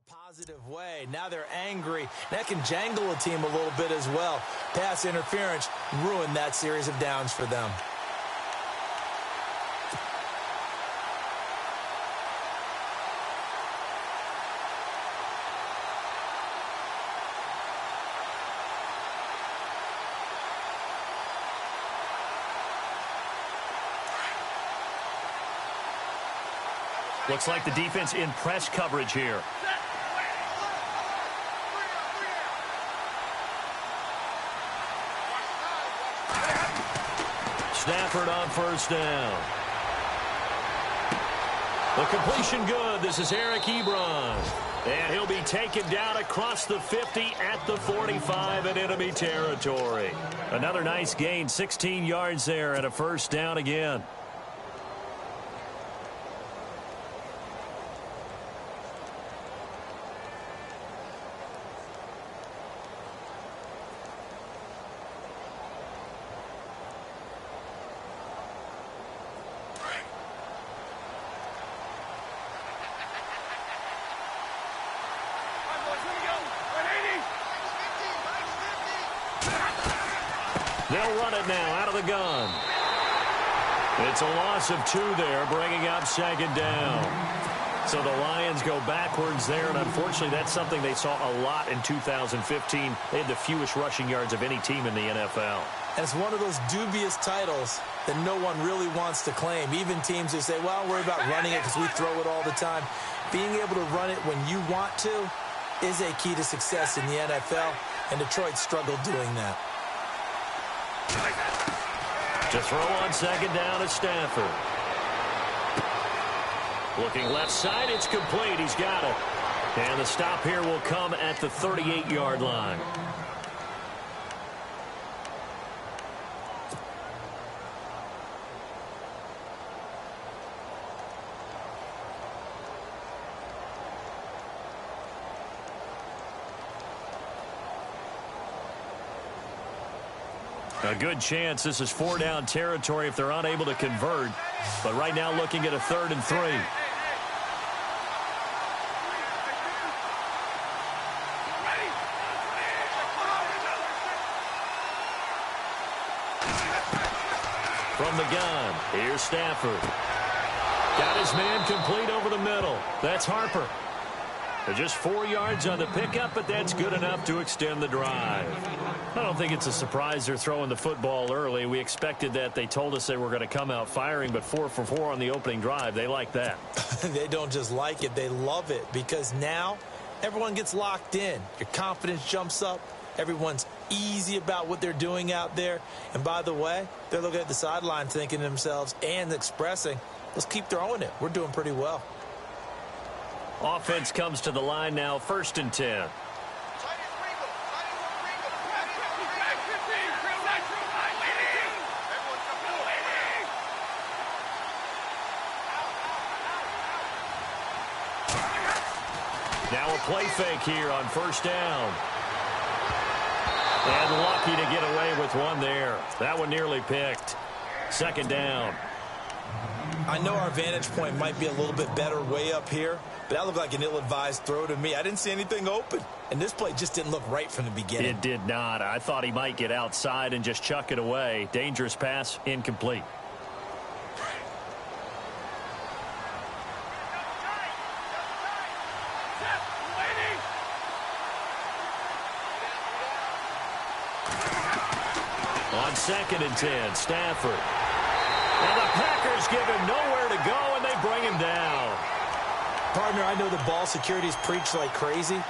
Positive way. Now they're angry. That can jangle a team a little bit as well. Pass interference ruined that series of downs for them. Looks like the defense in press coverage here. Stafford on first down. The completion good. This is Eric Ebron. And he'll be taken down across the 50 at the 45 in enemy territory. Another nice gain, 16 yards there and a first down again. They'll run it now out of the gun. It's a loss of 2 there, bringing up second down. So the Lions go backwards there, and unfortunately that's something they saw a lot in 2015. They had the fewest rushing yards of any team in the NFL. And it's one of those dubious titles that no one really wants to claim. Even teams who say, well, don't worry about running it because we throw it all the time. Being able to run it when you want to is a key to success in the NFL, and Detroit struggled doing that. To throw on second down is Stafford. Looking left side, it's complete. He's got it. And the stop here will come at the 38-yard line. A good chance this is 4-down territory if they're unable to convert. But right now looking at a 3rd and 3. From the gun, here's Stafford. Got his man complete over the middle. That's Harper. They're just 4 yards on the pickup, but that's good enough to extend the drive. I don't think it's a surprise they're throwing the football early. We expected that. They told us they were going to come out firing, but 4 for 4 on the opening drive. They like that. They don't just like it. They love it because now everyone gets locked in. Your confidence jumps up. Everyone's easy about what they're doing out there. And by the way, they're looking at the sideline thinking to themselves and expressing, let's keep throwing it. We're doing pretty well. Offense comes to the line now, 1st and 10. Now a play fake here on first down. And lucky to get away with one there. That one nearly picked. 2nd down. I know our vantage point might be a little bit better way up here, but that looked like an ill-advised throw to me. I didn't see anything open, and this play just didn't look right from the beginning. It did not. I thought he might get outside and just chuck it away. Dangerous pass, incomplete. On 2nd and 10, Stafford. And the Packers give him nowhere to go, and they bring him down. Partner, I know the ball security's preached like crazy,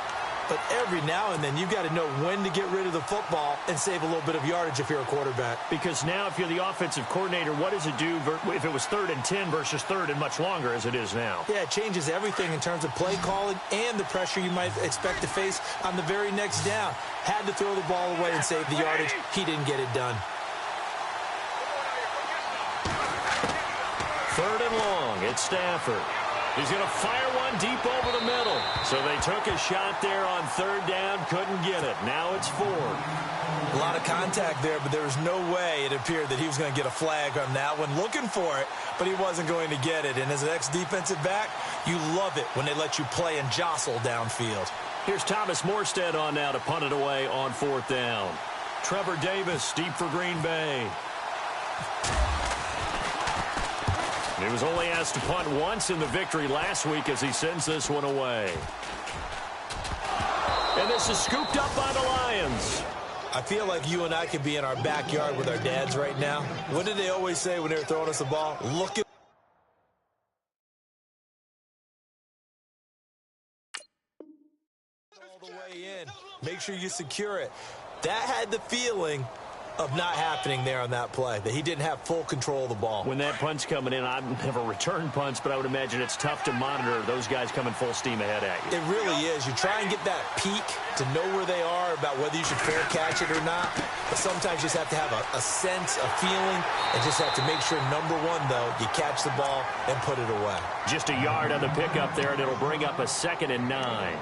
but every now and then you've got to know when to get rid of the football and save a little bit of yardage if you're a quarterback. Because now if you're the offensive coordinator, what does it do if it was 3rd and 10 versus 3rd and much longer as it is now? Yeah, it changes everything in terms of play calling and the pressure you might expect to face on the very next down. Had to throw the ball away and save the yardage. He didn't get it done. 3rd and long, it's Stafford. He's going to fire one deep over the middle. So they took a shot there on third down, couldn't get it. Now it's fourth. A lot of contact there, but there was no way it appeared that he was going to get a flag on that one. Looking for it, but he wasn't going to get it. And as an ex-defensive back, you love it when they let you play and jostle downfield. Here's Thomas Morstead on now to punt it away on fourth down. Trevor Davis deep for Green Bay. He was only asked to punt once in the victory last week as he sends this one away. And this is scooped up by the Lions. I feel like you and I could be in our backyard with our dads right now. What did they always say when they were throwing us the ball? Look at all the way in. Make sure you secure it. That had the feeling of not happening there on that play, that he didn't have full control of the ball. When that punt's coming in, I've never returned punts, but I would imagine it's tough to monitor those guys coming full steam ahead at you. It really is. You try and get that peek to know where they are about whether you should fair catch it or not, but sometimes you just have to have a sense, a feeling, and just have to make sure, number one, though, you catch the ball and put it away. Just a yard on the pickup there, and it'll bring up a 2nd and 9.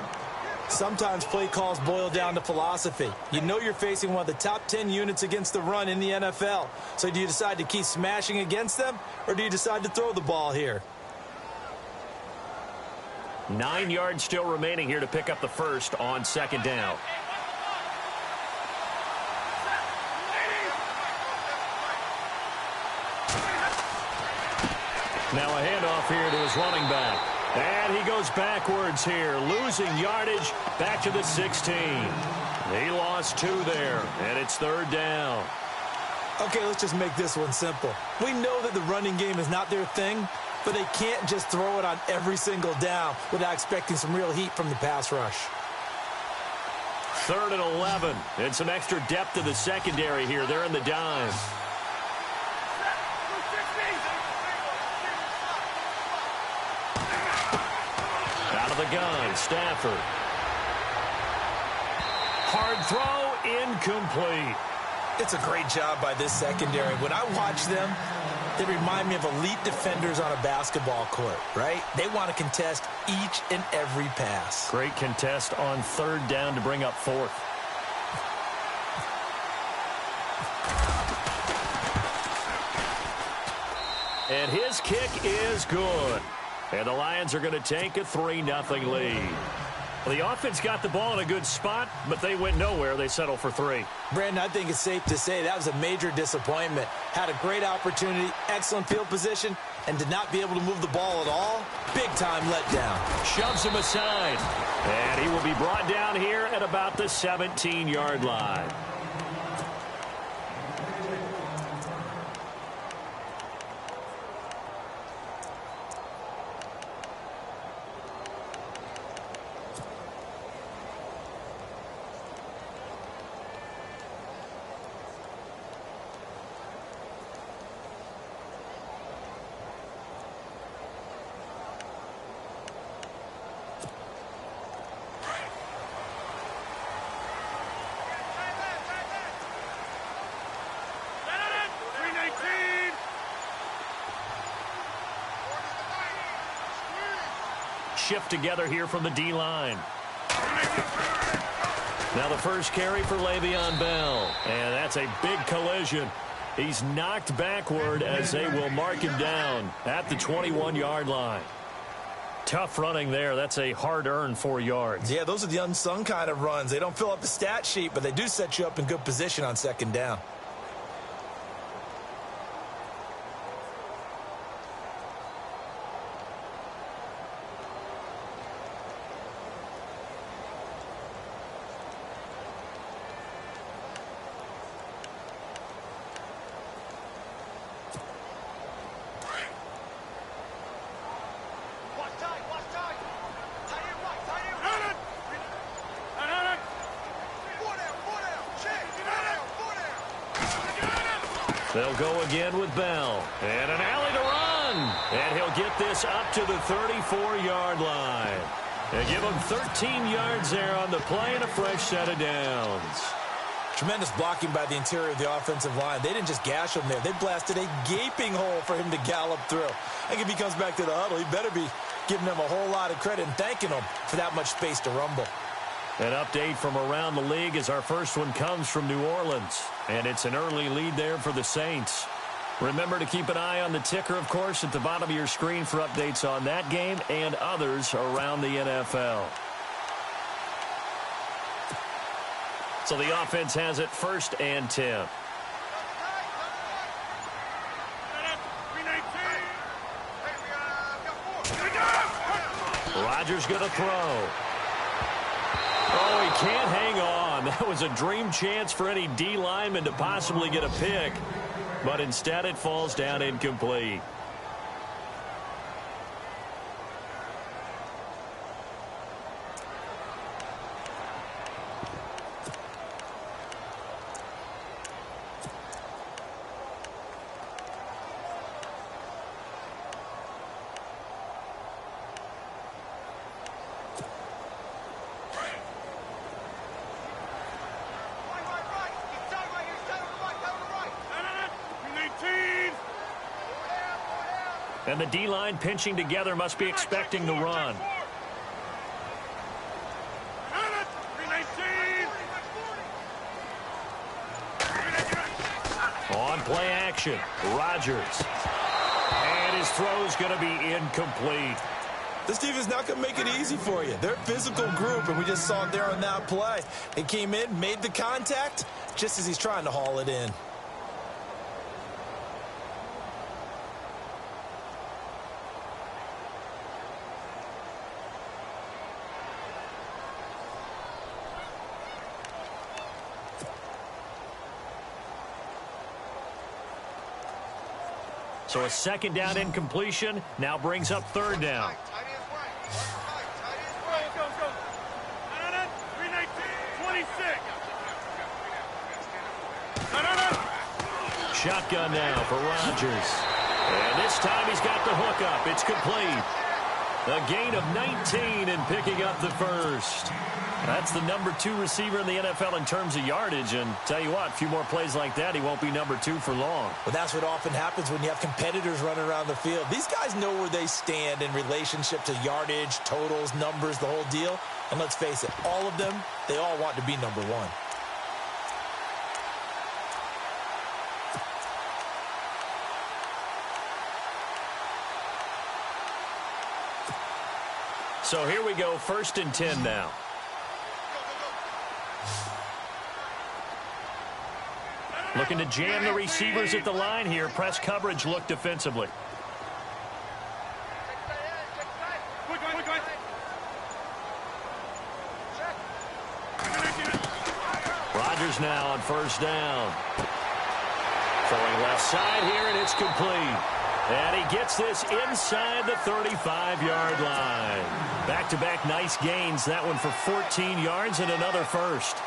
Sometimes play calls boil down to philosophy. You know you're facing one of the top 10 units against the run in the NFL. So do you decide to keep smashing against them, or do you decide to throw the ball here? 9 yards still remaining here to pick up the first on 2nd down. Now a handoff here to his running back. And he goes backwards here, losing yardage back to the 16. He lost 2 there, and it's 3rd down. Okay, let's just make this one simple. We know that the running game is not their thing, but they can't just throw it on every single down without expecting some real heat from the pass rush. 3rd and 11, and some extra depth to the secondary here. They're in the dime. The gun, Stafford. Hard throw, incomplete. It's a great job by this secondary. When I watch them, they remind me of elite defenders on a basketball court, right? They want to contest each and every pass. Great contest on 3rd down to bring up 4th. And his kick is good. And the Lions are going to take a 3-0 lead. The offense got the ball in a good spot, but they went nowhere. They settled for 3. Brandon, I think it's safe to say that was a major disappointment. Had a great opportunity, excellent field position, and did not be able to move the ball at all. Big-time letdown. Shoves him aside. And he will be brought down here at about the 17-yard line. Shift together here from the D-line. Now the first carry for Le'Veon Bell. And that's a big collision. He's knocked backward as they will mark him down at the 21-yard line. Tough running there. That's a hard-earned 4 yards. Yeah, those are the unsung kind of runs. They don't fill up the stat sheet, but they do set you up in good position on 2nd down. They'll go again with Bell. And an alley to run. And he'll get this up to the 34-yard line. And give him 13 yards there on the play and a fresh set of downs. Tremendous blocking by the interior of the offensive line. They didn't just gash him there. They blasted a gaping hole for him to gallop through. I think if he comes back to the huddle, he better be giving them a whole lot of credit and thanking them for that much space to rumble. An update from around the league as our first one comes from New Orleans. And it's an early lead there for the Saints. Remember to keep an eye on the ticker, of course, at the bottom of your screen for updates on that game and others around the NFL. So the offense has it 1st and 10. Rodgers going to throw. Oh, he can't hang on. That was a dream chance for any D lineman to possibly get a pick. But instead it falls down incomplete. And the D-line pinching together must be expecting to run. On play action, Rodgers. And his throw's going to be incomplete. This defense not going to make it easy for you. They're a physical group, and we just saw it there on that play. They came in, made the contact, just as he's trying to haul it in. So a 2nd down incompletion now brings up 3rd down. Shotgun now for Rodgers. And this time he's got the hook up. It's complete. A gain of 19 and picking up the 1st. That's the number 2 receiver in the NFL in terms of yardage. And tell you what, a few more plays like that, he won't be number 2 for long. Well, that's what often happens when you have competitors running around the field. These guys know where they stand in relationship to yardage, totals, numbers, the whole deal. And let's face it, all of them, they all want to be number 1. So here we go, 1st and 10 now. Looking to jam the receivers at the line here. Press coverage look defensively. Rodgers now on 1st down. Throwing left side here, and it's complete. And he gets this inside the 35-yard line. Back-to-back nice gains. That one for 14 yards and another 1st.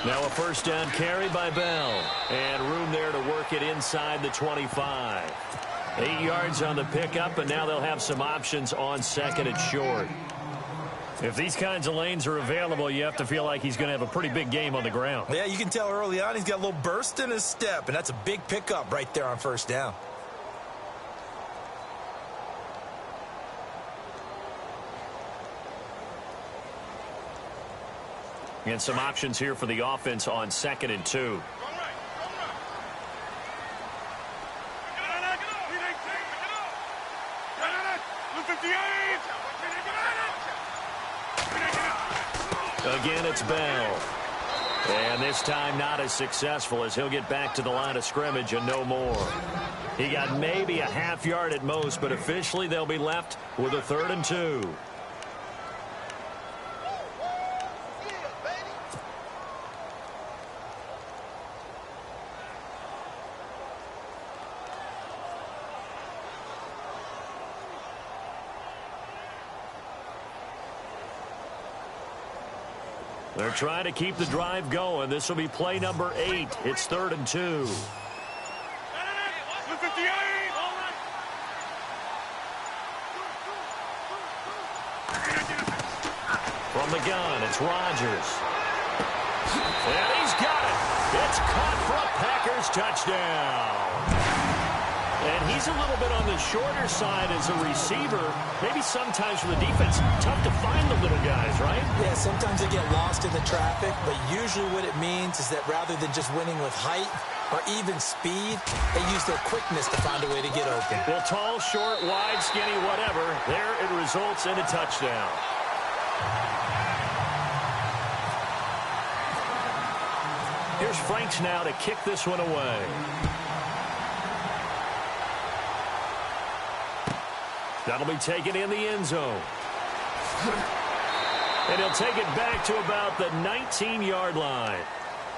Now a 1st down carry by Bell. And room there to work it inside the 25. 8 yards on the pickup, and now they'll have some options on 2nd and short. If these kinds of lanes are available, you have to feel like he's going to have a pretty big game on the ground. Yeah, you can tell early on he's got a little burst in his step, and that's a big pickup right there on 1st down. And some options here for the offense on 2nd and 2. Again, it's Bell. And this time not as successful as he'll get back to the line of scrimmage and no more. He got maybe a half yard at most, but officially they'll be left with a 3rd and 2. They're trying to keep the drive going. This will be play number 8. It's 3rd and 2. From the gun, it's Rodgers. And he's got it. It's caught for a Packers touchdown. And he's a little bit on the shorter side as a receiver. Maybe sometimes for the defense, tough to find the little guys, right? Yeah, sometimes they get lost in the traffic, but usually what it means is that rather than just winning with height or even speed, they use their quickness to find a way to get open. Well, tall, short, wide, skinny, whatever, there it results in a touchdown. Here's Franks now to kick this one away. That'll be taken in the end zone. And he'll take it back to about the 19-yard line.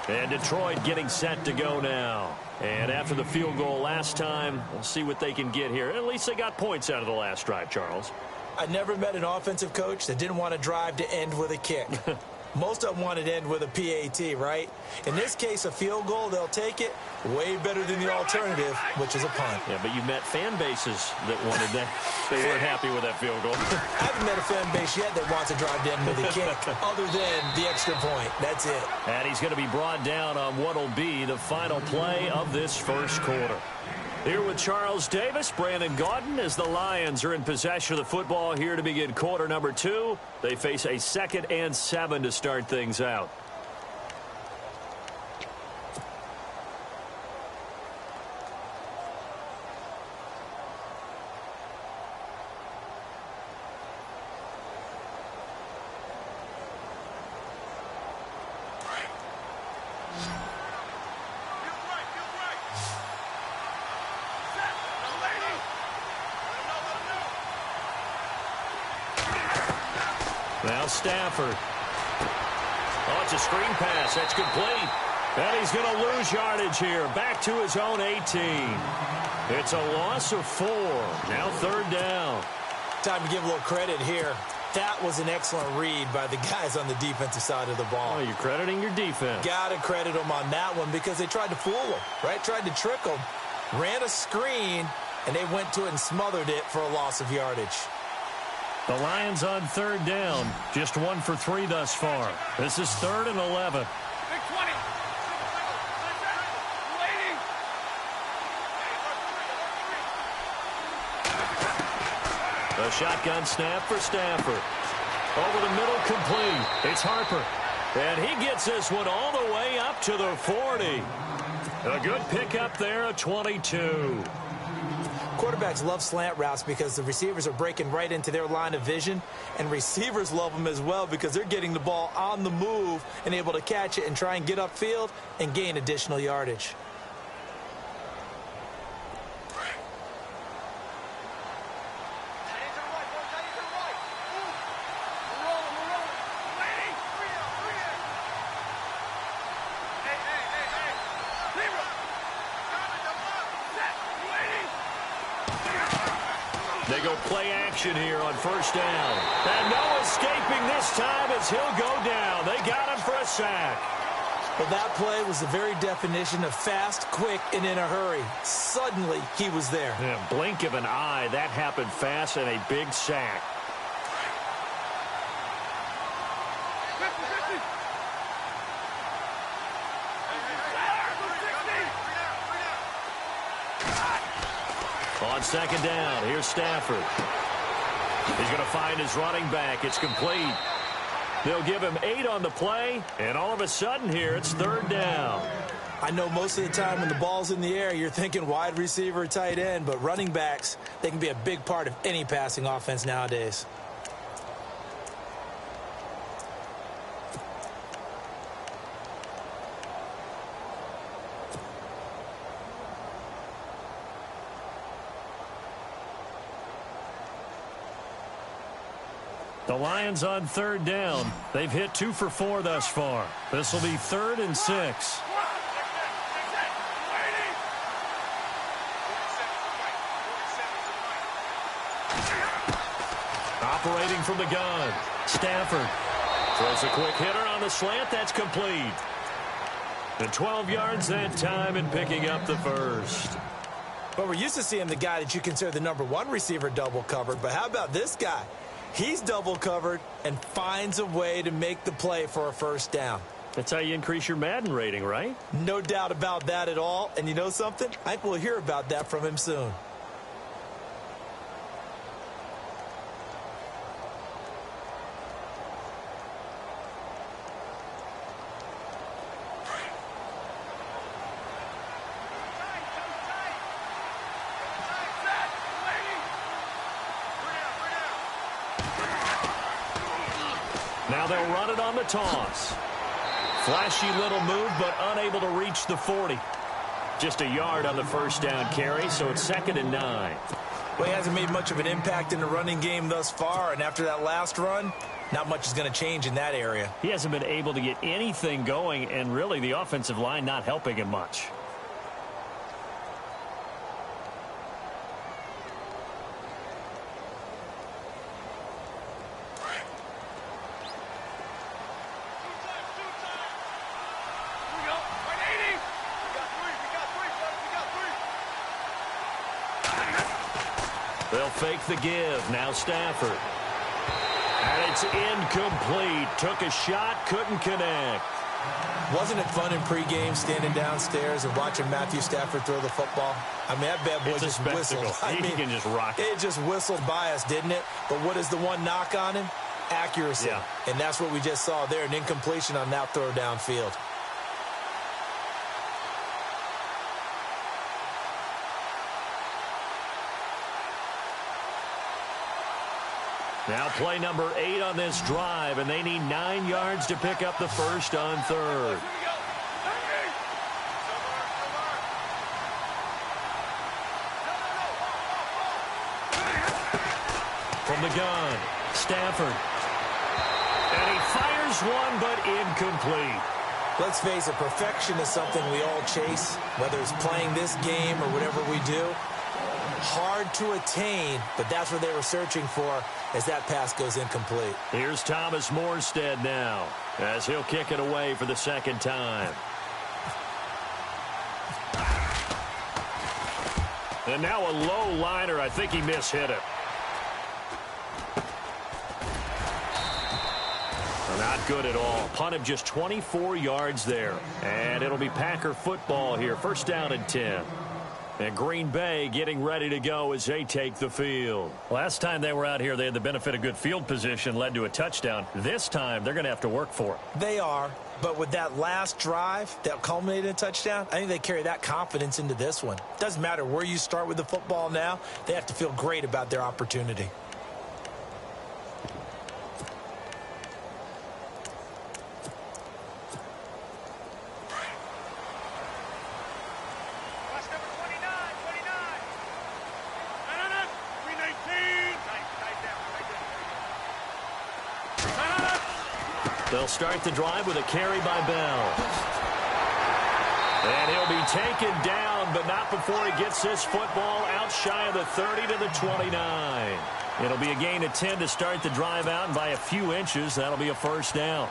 And Detroit getting set to go now. And after the field goal last time, we'll see what they can get here. At least they got points out of the last drive, Charles. I never met an offensive coach that didn't want to drive to end with a kick. Most of them wanted to end with a PAT, right? In this case, a field goal, they'll take it. Way better than the alternative, which is a punt. Yeah, but you met fan bases that wanted that. They weren't happy with that field goal. I haven't met a fan base yet that wants to drive to end with a kick, other than the extra point. That's it. And he's going to be brought down on what will be the final play of this first quarter. Here with Charles Davis, Brandon Gaudin, as the Lions are in possession of the football here to begin quarter number 2. They face a 2nd and 7 to start things out. Now Stafford. Oh, it's a screen pass. That's complete. And he's going to lose yardage here. Back to his own 18. It's a loss of 4. Now 3rd down. Time to give a little credit here. That was an excellent read by the guys on the defensive side of the ball. Oh, you're crediting your defense. Got to credit them on that one because they tried to fool them, right? Tried to trick them. Ran a screen, and they went to it and smothered it for a loss of yardage. The Lions on 3rd down. Just 1 for 3 thus far. This is 3rd and 11. A shotgun snap for Stafford. Over the middle, complete. It's Harper. And he gets this one all the way up to the 40. A good pickup there, a 22. Quarterbacks love slant routes because the receivers are breaking right into their line of vision, and receivers love them as well because they're getting the ball on the move and able to catch it and try and get upfield and gain additional yardage. They go play action here on 1st down. And no escaping this time as he'll go down. They got him for a sack. Well, that play was the very definition of fast, quick, and in a hurry. Suddenly, he was there. Yeah, blink of an eye. That happened fast and a big sack. On 2nd down, here's Stafford. He's going to find his running back. It's complete. They'll give him 8 on the play, and all of a sudden here, it's 3rd down. I know most of the time when the ball's in the air, you're thinking wide receiver, tight end, but running backs, they can be a big part of any passing offense nowadays. The Lions on 3rd down. They've hit 2 for 4 thus far. This will be 3rd and 6. Operating from the gun. Stafford Throws a quick hitter on the slant. That's complete. And 12 yards that time and picking up the first. But we're used to seeing the guy that you consider the #1 receiver double covered. But how about this guy? He's double covered and finds a way to make the play for a first down. That's how you increase your Madden rating, right? No doubt about that at all. And you know something? I think we'll hear about that from him soon. Now they'll run it on the toss. Flashy little move, but unable to reach the 40. Just a yard on the first down carry, so it's 2nd and 9. Well, he hasn't made much of an impact in the running game thus far, and after that last run, not much is going to change in that area. He hasn't been able to get anything going, and really the offensive line not helping him much. They'll fake the give. Now Stafford. And it's incomplete. Took a shot, couldn't connect. Wasn't it fun in pregame standing downstairs and watching Matthew Stafford throw the football? I mean, that bad boy just whistled. He can just rock it. It just whistled by us, didn't it? But what is the one knock on him? Accuracy. Yeah. And that's what we just saw there, an incompletion on that throw downfield. Now play number 8 on this drive, and they need 9 yards to pick up the first on 3rd. From the gun, Stafford. And he fires one, but incomplete. Let's face it, perfection is something we all chase, whether it's playing this game or whatever we do. Hard to attain, but that's what they were searching for as that pass goes incomplete. Here's Thomas Morstead now as he'll kick it away for the 2nd time. And now a low liner. I think he mishit it. Not good at all. Punt of just 24 yards there. And it'll be Packer football here. 1st down and 10. And Green Bay getting ready to go as they take the field. Last time they were out here, they had the benefit of good field position, led to a touchdown. This time, they're going to have to work for it. They are, but with that last drive that culminated in a touchdown, I think they carry that confidence into this one. Doesn't matter where you start with the football now, they have to feel great about their opportunity. They'll start the drive with a carry by Bell. And he'll be taken down, but not before he gets this football out shy of the 30 to the 29. It'll be a gain of 10 to start the drive out, and by a few inches, that'll be a 1st down.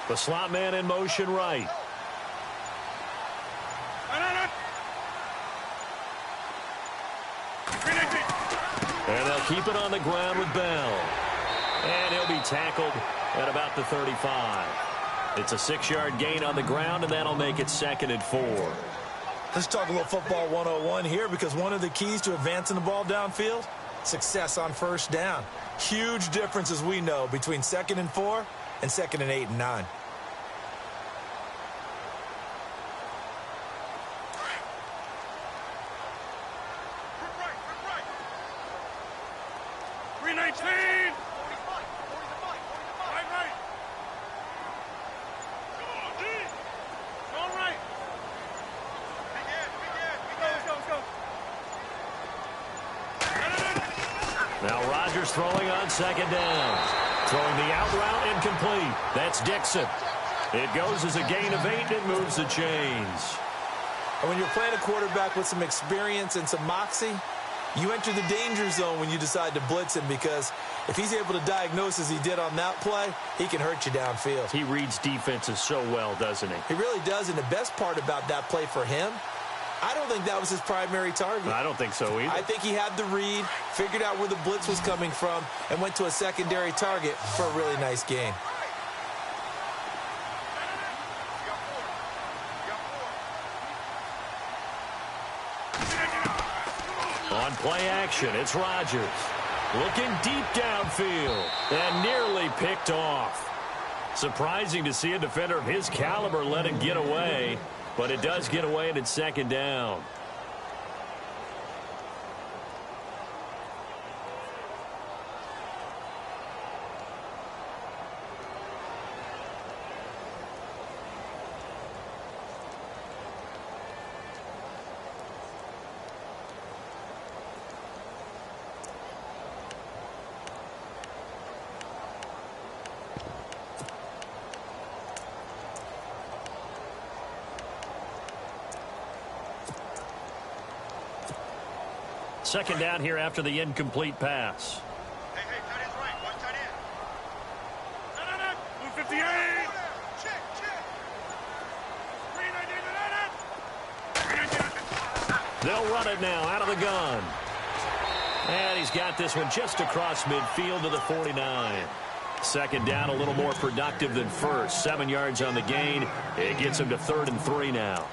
The slot man in motion right. And they'll keep it on the ground with Bell. And he'll be tackled at about the 35. It's a 6-yard gain on the ground, and that'll make it 2nd and 4. Let's talk a little football 101 here, because one of the keys to advancing the ball downfield, success on 1st down. Huge difference, as we know, between 2nd and 4 and 2nd and 8 and 9. Rodgers throwing on second down. Throwing the out route incomplete. That's Dixon. It goes as a gain of 8, and it moves the chains. And when you're playing a quarterback with some experience and some moxie, you enter the danger zone when you decide to blitz him, because if he's able to diagnose as he did on that play, he can hurt you downfield. He reads defenses so well, doesn't he? He really does, and the best part about that play for him, I don't think that was his primary target. I don't think so either. I think he had the read, figured out where the blitz was coming from, and went to a secondary target for a really nice gain. On play action, it's Rodgers. Looking deep downfield and nearly picked off. Surprising to see a defender of his caliber let it get away, but it does get away and it's second down. Second down here after the incomplete pass. Hey, tight end's right. One tight end. 158. Check. 390. They'll run it now out of the gun. And he's got this one just across midfield to the 49. Second down, a little more productive than first. 7 yards on the gain. It gets him to 3rd and 3 now.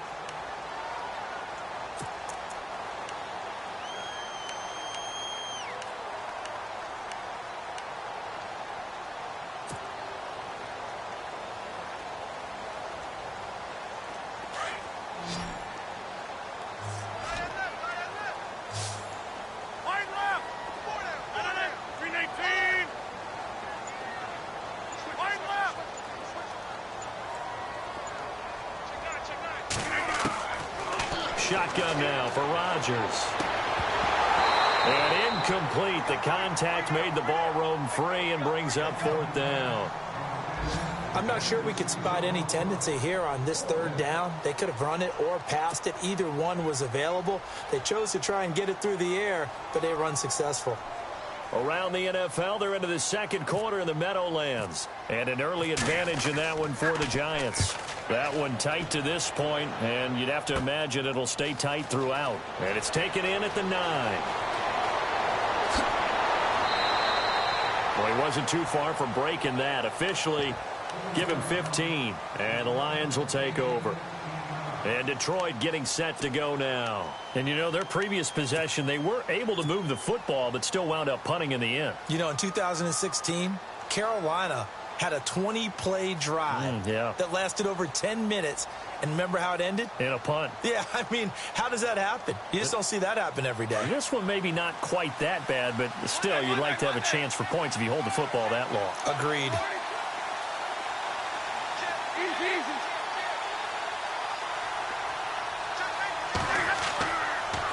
Shotgun now for Rodgers. And incomplete. The contact made the ball roam free and brings up 4th down. I'm not sure we could spot any tendency here on this 3rd down. They could have run it or passed it. Either one was available. They chose to try and get it through the air, but they were unsuccessful. Around the NFL, they're into the second quarter in the Meadowlands. And an early advantage in that one for the Giants. That one tight to this point, and you'd have to imagine it'll stay tight throughout. And it's taken in at the 9. Well, he wasn't too far from breaking that. Officially, give him 15, and the Lions will take over. And Detroit getting set to go now. And, you know, their previous possession, they were able to move the football, but still wound up punting in the end. You know, in 2016, Carolina had a 20-play drive that lasted over 10 minutes. And remember how it ended? In a punt. Yeah, I mean, how does that happen? You just don't see that happen every day. This one maybe not quite that bad, but still, you'd like to have a chance for points if you hold the football that long. Agreed.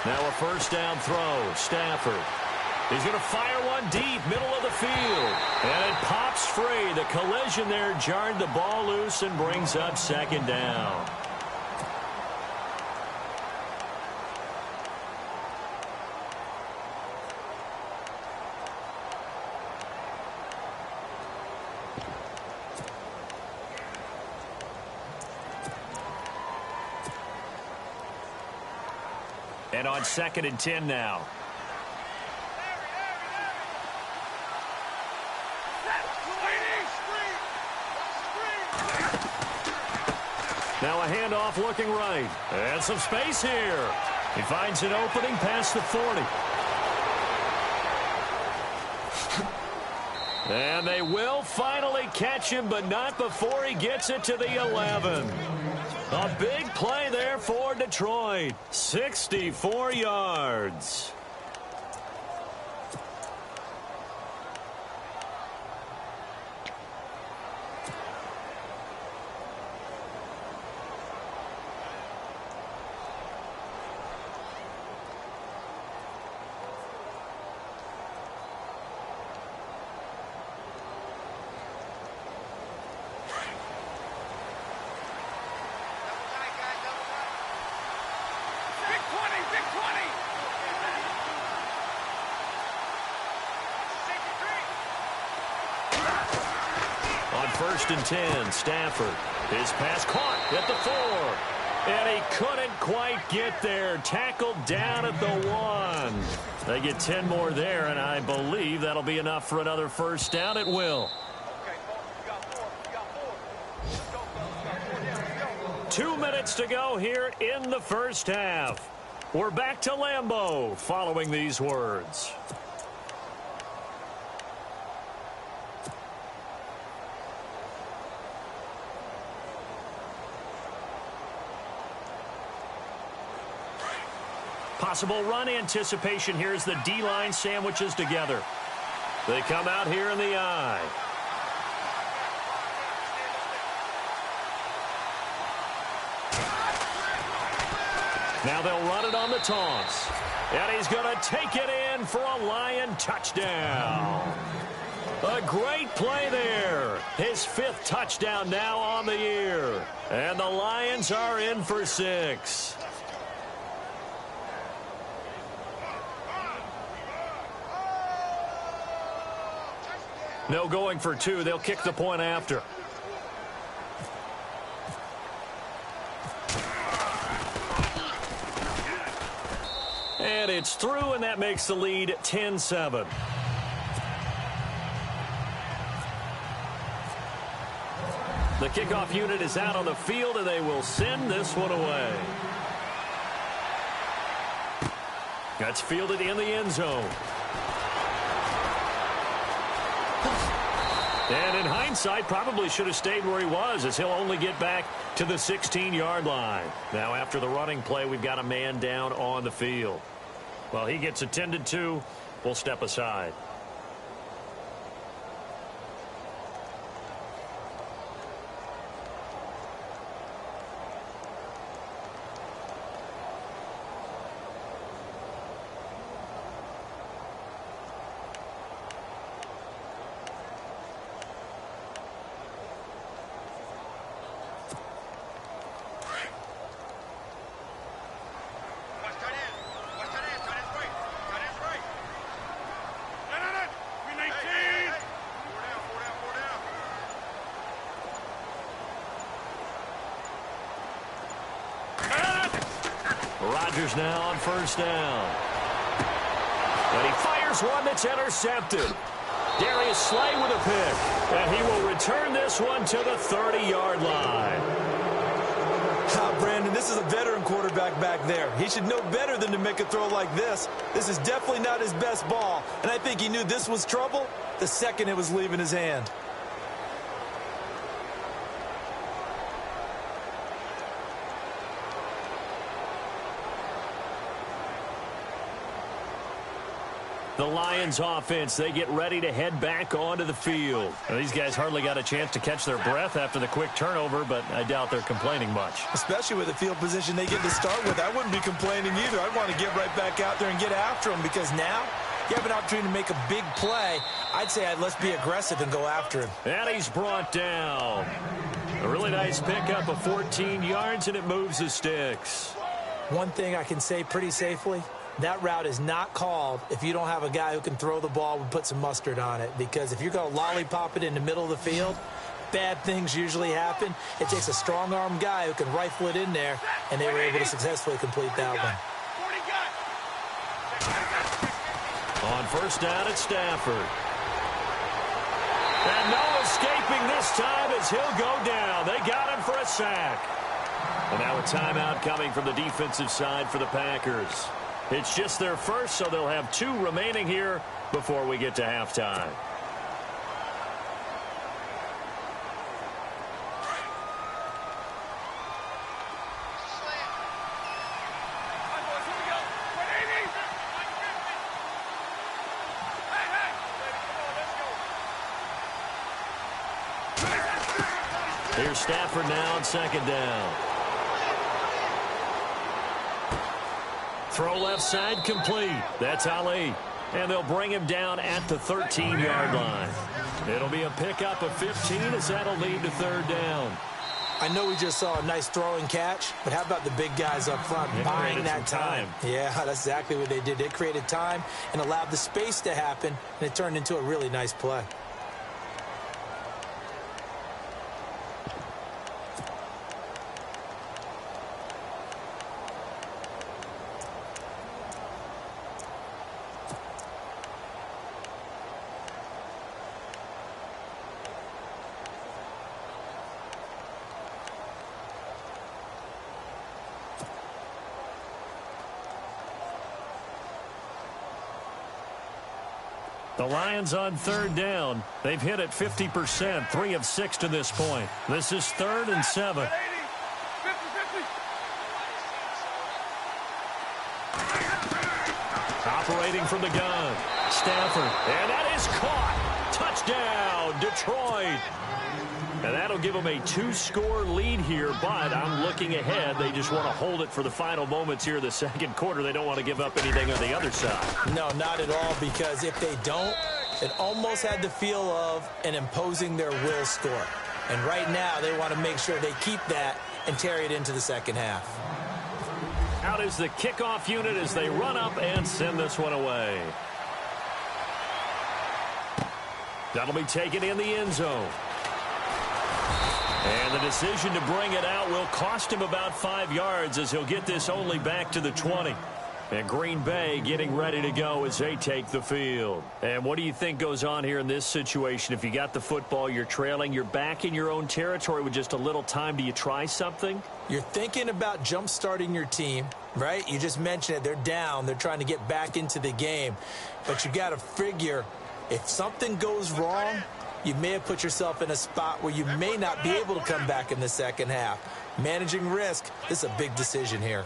Now a first down throw. Stafford. He's going to fire one deep, middle of the field. And it pops free. The collision there jarred the ball loose and brings up second down. And on 2nd and 10 now. Now a handoff looking right. And some space here. He finds an opening past the 40. And they will finally catch him, but not before he gets it to the 11. A big play there for Detroit. 64 yards. first and 10. Stafford. His pass caught at the 4. And he couldn't quite get there. Tackled down at the 1. They get 10 more there, and I believe that'll be enough for another first down. It will. 2 minutes to go here in the first half. We're back to Lambeau following these words. Possible run anticipation here as the D-line sandwiches together. They come out here in the I. Now they'll run it on the toss. And he's going to take it in for a Lion touchdown. A great play there. His 5th touchdown now on the year. And the Lions are in for 6. No going for 2. They'll kick the point after. And it's through, and that makes the lead 10-7. The kickoff unit is out on the field, and they will send this one away. That's fielded in the end zone. And in hindsight, probably should have stayed where he was, as he'll only get back to the 16-yard line. Now, after the running play, we've got a man down on the field. Well, he gets attended to. We'll step aside. Rodgers now on first down. And he fires one that's intercepted. Darius Slay with a pick. And he will return this one to the 30-yard line. Brandon, this is a veteran quarterback back there. He should know better than to make a throw like this. This is definitely not his best ball. And I think he knew this was trouble the second it was leaving his hand. The Lions offense, they get ready to head back onto the field. Now, these guys hardly got a chance to catch their breath after the quick turnover, but I doubt they're complaining much. Especially with the field position they get to start with. I wouldn't be complaining either. I'd want to get right back out there and get after them, because now you have an opportunity to make a big play. I'd say let's be aggressive and go after him. And he's brought down. A really nice pickup of 14 yards, and it moves the sticks. One thing I can say pretty safely, that route is not called if you don't have a guy who can throw the ball and put some mustard on it. Because if you're going to lollipop it in the middle of the field, bad things usually happen. It takes a strong-arm guy who can rifle it in there, and they were able to successfully complete that one. On first down, it's Stafford. And no escaping this time as he'll go down. They got him for a sack. And now a timeout coming from the defensive side for the Packers. It's just their first, so they'll have 2 remaining here before we get to halftime. Here's Stafford now on second down. Throw left side complete. That's Ali. And they'll bring him down at the 13-yard line. It'll be a pickup of 15 as that'll lead to third down. I know we just saw a nice throw and catch, but how about the big guys up front buying that time? Yeah, that's exactly what they did. They created time and allowed the space to happen, and it turned into a really nice play. The Lions on third down. They've hit it 50%, 3 of 6 to this point. This is 3rd and 7. Operating from the gun, Stafford, and that is caught. Touchdown, Detroit. And that'll give them a 2-score lead here, but I'm looking ahead. They just want to hold it for the final moments here in the second quarter. They don't want to give up anything on the other side. No, not at all, because if they don't, it almost had the feel of an imposing their will score. And right now, they want to make sure they keep that and carry it into the second half. Out is the kickoff unit as they run up and send this one away. That'll be taken in the end zone. And the decision to bring it out will cost him about 5 yards as he'll get this only back to the 20. And Green Bay getting ready to go as they take the field. And what do you think goes on here in this situation? If you got the football, you're trailing, you're back in your own territory with just a little time. Do you try something? You're thinking about jump-starting your team, right? You just mentioned it. They're down. They're trying to get back into the game. But you got to figure if something goes wrong, you may have put yourself in a spot where you may not be able to come back in the second half. Managing risk, this is a big decision here.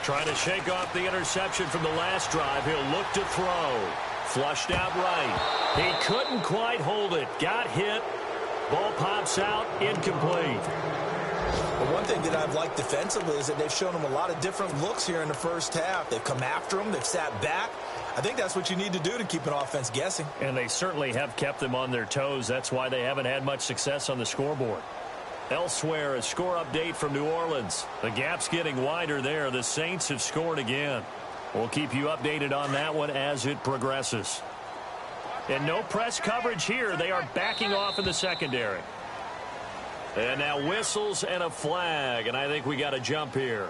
Trying to shake off the interception from the last drive. He'll look to throw. Flushed out right. He couldn't quite hold it. Got hit. Ball pops out. Incomplete. Well, one thing that I've liked defensively is that they've shown him a lot of different looks here in the first half. They've come after him. They've sat back. I think that's what you need to do to keep an offense guessing. And they certainly have kept them on their toes. That's why they haven't had much success on the scoreboard. Elsewhere, a score update from New Orleans. The gap's getting wider there. The Saints have scored again. We'll keep you updated on that one as it progresses. And no press coverage here. They are backing off in the secondary. And now whistles and a flag. And I think we got a jump here.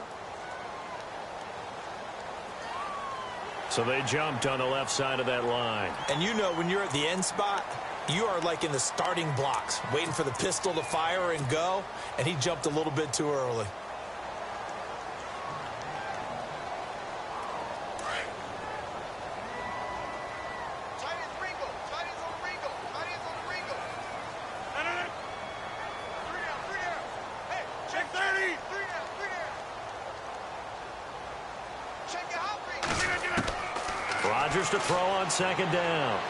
So they jumped on the left side of that line. And you know when you're at the end spot, you are like in the starting blocks, waiting for the pistol to fire and go, and he jumped a little bit too early. Rodgers to throw on second down.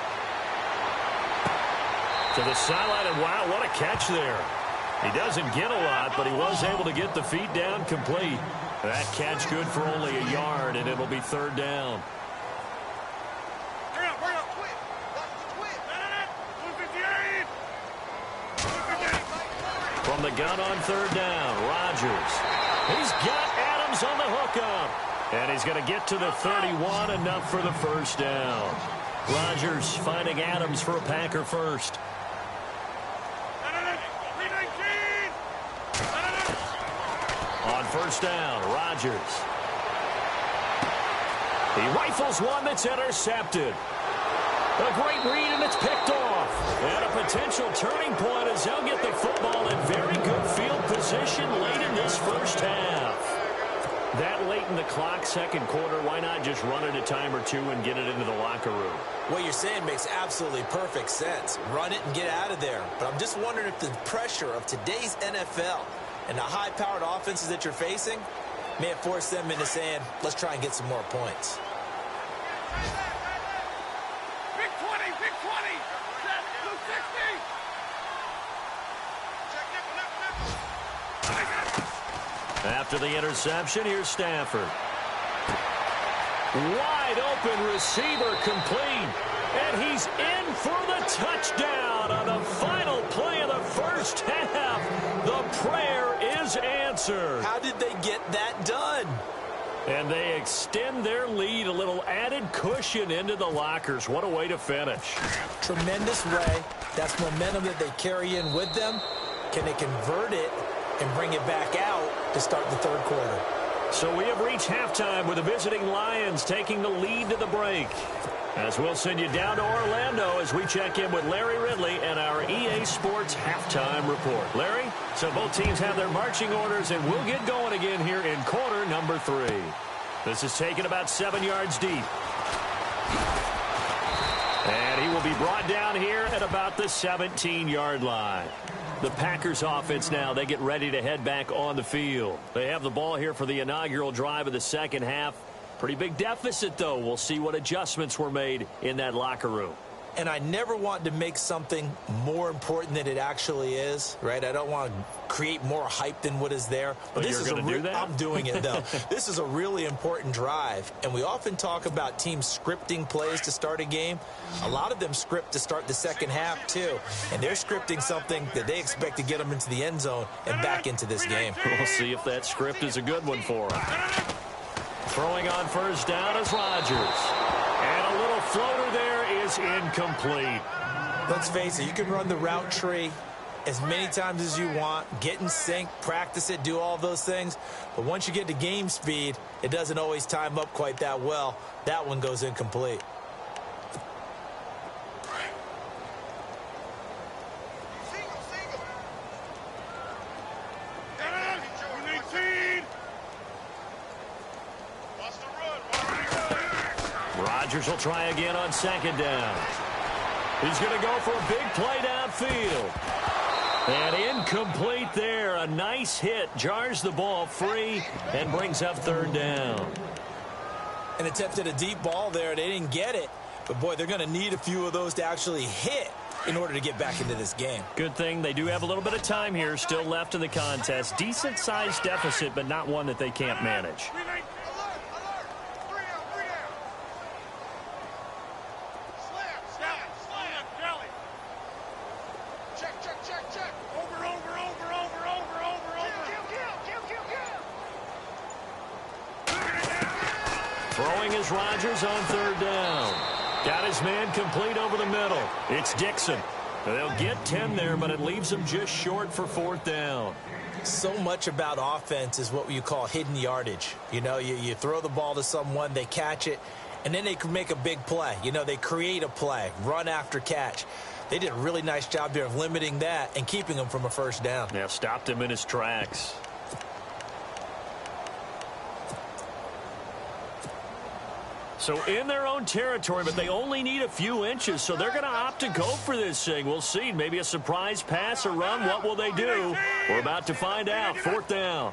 To the sideline, and wow, what a catch there. He doesn't get a lot, but he was able to get the feet down complete. That catch good for only a yard, and it'll be third down. From the gun on third down, Rodgers. He's got Adams on the hookup. And he's going to get to the 31, enough for the first down. Rodgers finding Adams for a Packer first. On first down, Rodgers. He rifles one that's intercepted. A great read, and it's picked off. And a potential turning point as they'll get the football in very good field position late in this first half. That late in the clock, second quarter, why not just run it a time or two and get it into the locker room? What you're saying makes absolutely perfect sense. Run it and get out of there. But I'm just wondering if the pressure of today's NFL and the high-powered offenses that you're facing may have forced them into saying, let's try and get some more points. Big 20, big 20. Set 260. After the interception, here's Stafford. Wide open receiver complete. And he's in for the touchdown on the final play of the first half. The prayer is answered. How did they get that done? And they extend their lead, a little added cushion into the lockers. What a way to finish. Tremendous way. That's momentum that they carry in with them. Can they convert it and bring it back out to start the third quarter? So we have reached halftime with the visiting Lions taking the lead to the break. As we'll send you down to Orlando as as we check in with Larry Ridley and our EA Sports halftime report. Larry, so both teams have their marching orders, and we'll get going again here in quarter number 3. This is taken about 7 yards deep. And he will be brought down here at about the 17-yard line. The Packers offense now, they get ready to head back on the field. They have the ball here for the inaugural drive of the second half. Pretty big deficit, though. We'll see what adjustments were made in that locker room. And I never want to make something more important than it actually is, right? I don't want to create more hype than what is there. But this is do that? I'm doing it, though. This is a really important drive. And we often talk about teams scripting plays to start a game. A lot of them script to start the second half, too. And they're scripting something that they expect to get them into the end zone and back into this game. We'll see if that script is a good one for them. Throwing on first down is Rodgers. And a little floater there is incomplete. Let's face it, you can run the route tree as many times as you want, get in sync, practice it, do all those things. But once you get to game speed, it doesn't always time up quite that well. That one goes incomplete. Rodgers will try again on second down. He's going to go for a big play downfield. And incomplete there. A nice hit. Jars the ball free and brings up third down. An attempt at a deep ball there. They didn't get it. But, boy, they're going to need a few of those to actually hit in order to get back into this game. Good thing they do have a little bit of time here still left in the contest. Decent-sized deficit, but not one that they can't manage. Throwing is Rodgers on third down. Got his man complete over the middle. It's Dixon. They'll get 10 there, but it leaves them just short for fourth down. So much about offense is what you call hidden yardage. You know, you throw the ball to someone, they catch it, and then they can make a big play. You know, they create a play, run after catch. They did a really nice job there of limiting that and keeping him from a first down. Yeah, stopped him in his tracks. So in their own territory, but they only need a few inches, so they're going to opt to go for this thing. We'll see. Maybe a surprise pass or run. What will they do? We're about to find out. Fourth down.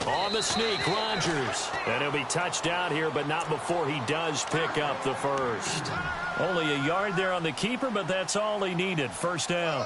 On the sneak, Rodgers. And he'll be touched out here, but not before he does pick up the first. Only a yard there on the keeper, but that's all he needed. First down.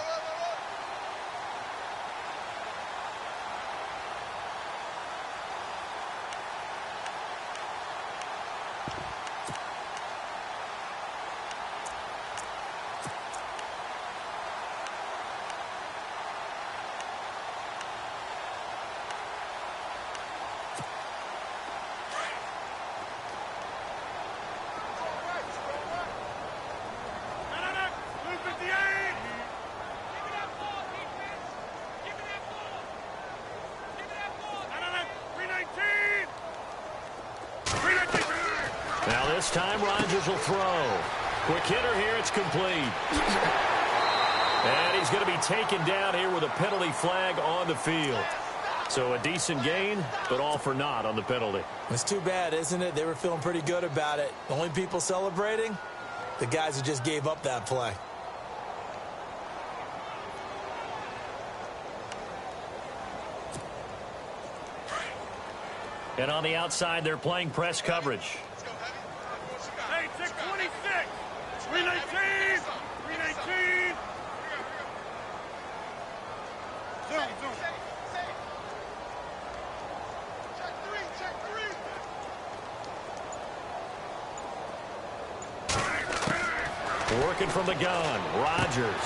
Now this time Rodgers will throw. Quick hitter here, it's complete. And he's going to be taken down here with a penalty flag on the field. So a decent gain, but all for naught on the penalty. It's too bad, isn't it? They were feeling pretty good about it. The only people celebrating, the guys who just gave up that play. And on the outside, they're playing press coverage. Hey, 626, 319, 319. Zoom. Check three. Working from the gun, Rodgers.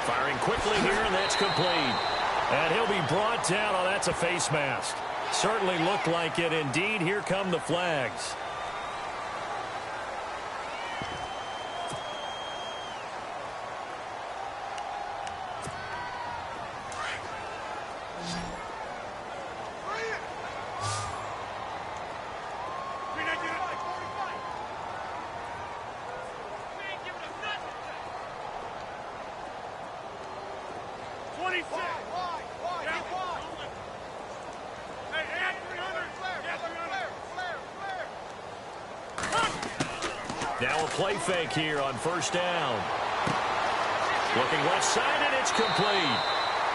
Firing quickly here, and that's complete. And he'll be brought down. Oh, that's a face mask. Certainly looked like it. Indeed, here come the flags. Now a play fake here on first down. Looking left side, and it's complete.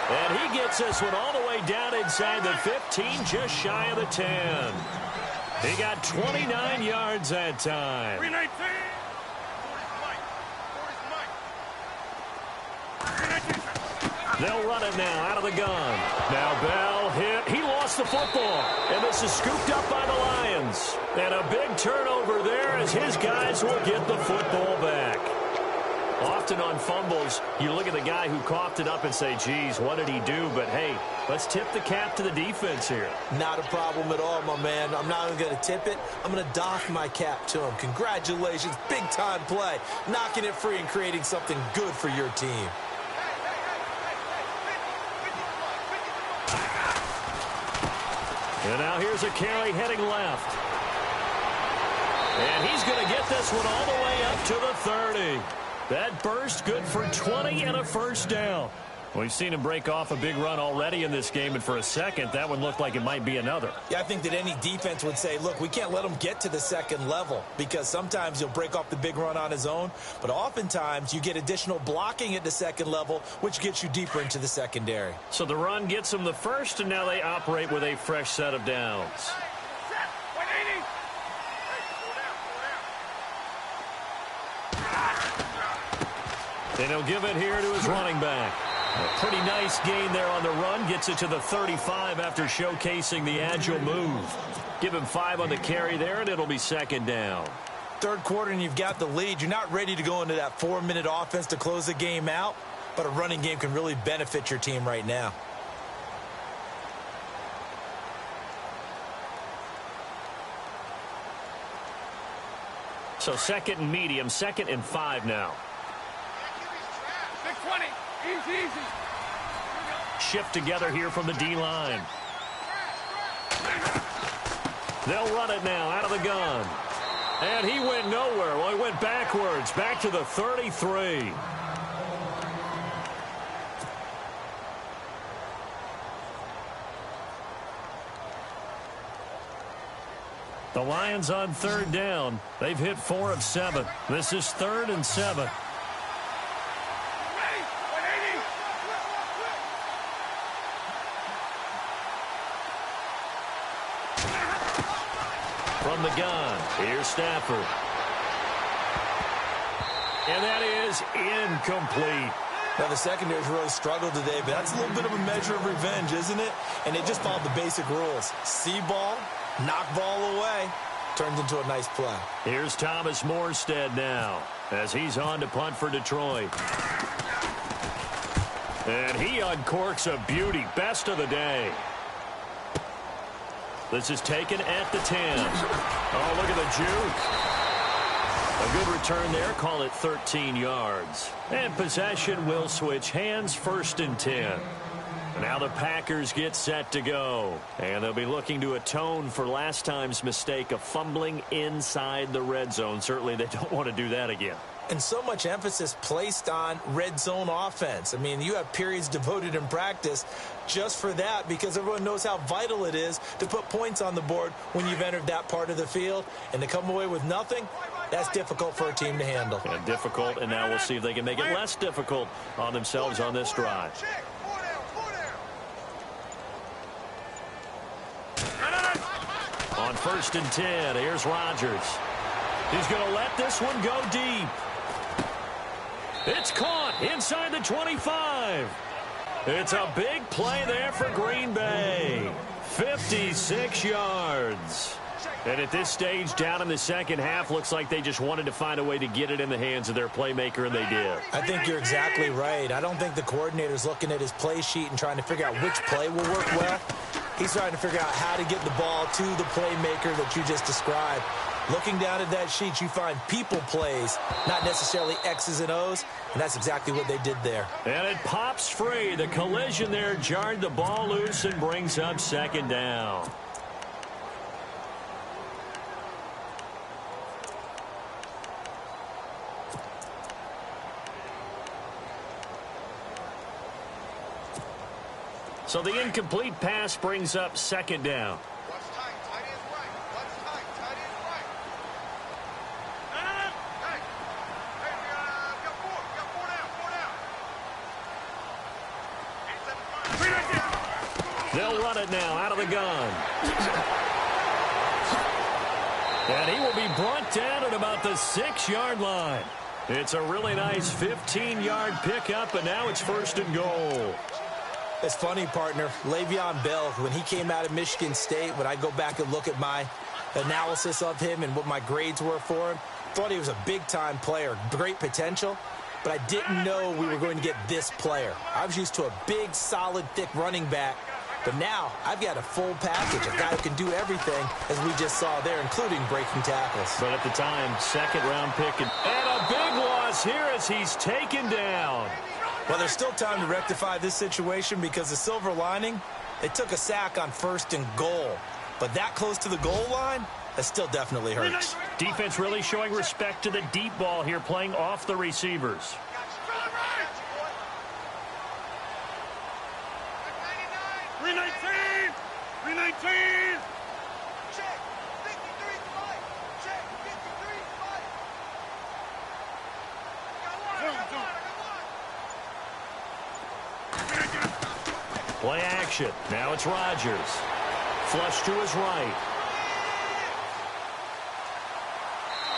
And he gets this one all the way down inside the 15, just shy of the 10. He got 29 yards that time. 319. They'll run it now out of the gun. Now Bell hit. He lost the football. And this is scooped up by the Lions. And a big turnover there as his guys will get the football back. Often on fumbles, you look at the guy who coughed it up and say, geez, what did he do? But, hey, let's tip the cap to the defense here. Not a problem at all, my man. I'm not even going to tip it. I'm going to doff my cap to him. Congratulations. Big-time play. Knocking it free and creating something good for your team. And now here's a carry heading left. And he's going to get this one all the way up to the 30. That burst good for 20 and a first down. We've seen him break off a big run already in this game, and for a second, that one looked like it might be another. Yeah, I think that any defense would say, look, we can't let him get to the second level because sometimes he'll break off the big run on his own, but oftentimes you get additional blocking at the second level, which gets you deeper into the secondary. So the run gets them the first, and now they operate with a fresh set of downs. And he'll give it here to his running back. A pretty nice gain there on the run. Gets it to the 35 after showcasing the agile move. Give him 5 on the carry there, and it'll be second down. Third quarter, and you've got the lead. You're not ready to go into that 4-minute offense to close the game out, but a running game can really benefit your team right now. So second and medium, 2nd and 5 now. Big 20. Easy. Shift together here from the D-line. They'll run it now out of the gun. And he went nowhere. Well, he went backwards, back to the 33. The Lions on third down. They've hit 4 of 7. This is 3rd and 7. From the gun, here's Stafford. And that is incomplete. Now, the secondary's really struggled today, but that's a little bit of a measure of revenge, isn't it? And they just followed the basic rules. See ball, knock ball away. Turns into a nice play. Here's Thomas Morstead now as he's on to punt for Detroit. And he uncorks a beauty. Best of the day. This is taken at the 10. Oh, look at the juke. A good return there. Call it 13 yards. And possession will switch hands, 1st and 10. Now the Packers get set to go. And they'll be looking to atone for last time's mistake of fumbling inside the red zone. Certainly they don't want to do that again. And so much emphasis placed on red zone offense. I mean, you have periods devoted in practice just for that because everyone knows how vital it is to put points on the board when you've entered that part of the field. And to come away with nothing, that's difficult for a team to handle. Yeah, difficult, and now we'll see if they can make it less difficult on themselves on this drive. On 1st and 10, here's Rodgers. He's going to let this one go deep. It's caught inside the 25. It's a big play there for Green Bay. 56 yards. And at this stage, down in the second half, looks like they just wanted to find a way to get it in the hands of their playmaker, and they did. I think you're exactly right. I don't think the coordinator's looking at his play sheet and trying to figure out which play will work well. He's trying to figure out how to get the ball to the playmaker that you just described. Looking down at that sheet, you find people plays, not necessarily X's and O's, and that's exactly what they did there. And it pops free. The collision there jarred the ball loose and brings up second down. So the incomplete pass brings up second down. They'll run it now out of the gun. And he will be brought down at about the 6-yard line. It's a really nice 15-yard pickup, and now it's first and goal. It's funny, partner. Le'Veon Bell, when he came out of Michigan State, when I go back and look at my analysis of him and what my grades were for him, thought he was a big-time player, great potential, but I didn't know we were going to get this player. I was used to a big, solid, thick running back, but now I've got a full package, a guy who can do everything, as we just saw there, including breaking tackles. But at the time, second-round pick, and a big loss here as he's taken down. Well, there's still time to rectify this situation because the silver lining, they took a sack on 1st and goal. But that close to the goal line, that still definitely hurts. Defense really showing respect to the deep ball here, playing off the receivers. 319! 319! Check! 53-5! Check! 53-5! Play action. Now it's Rodgers. Flush to his right.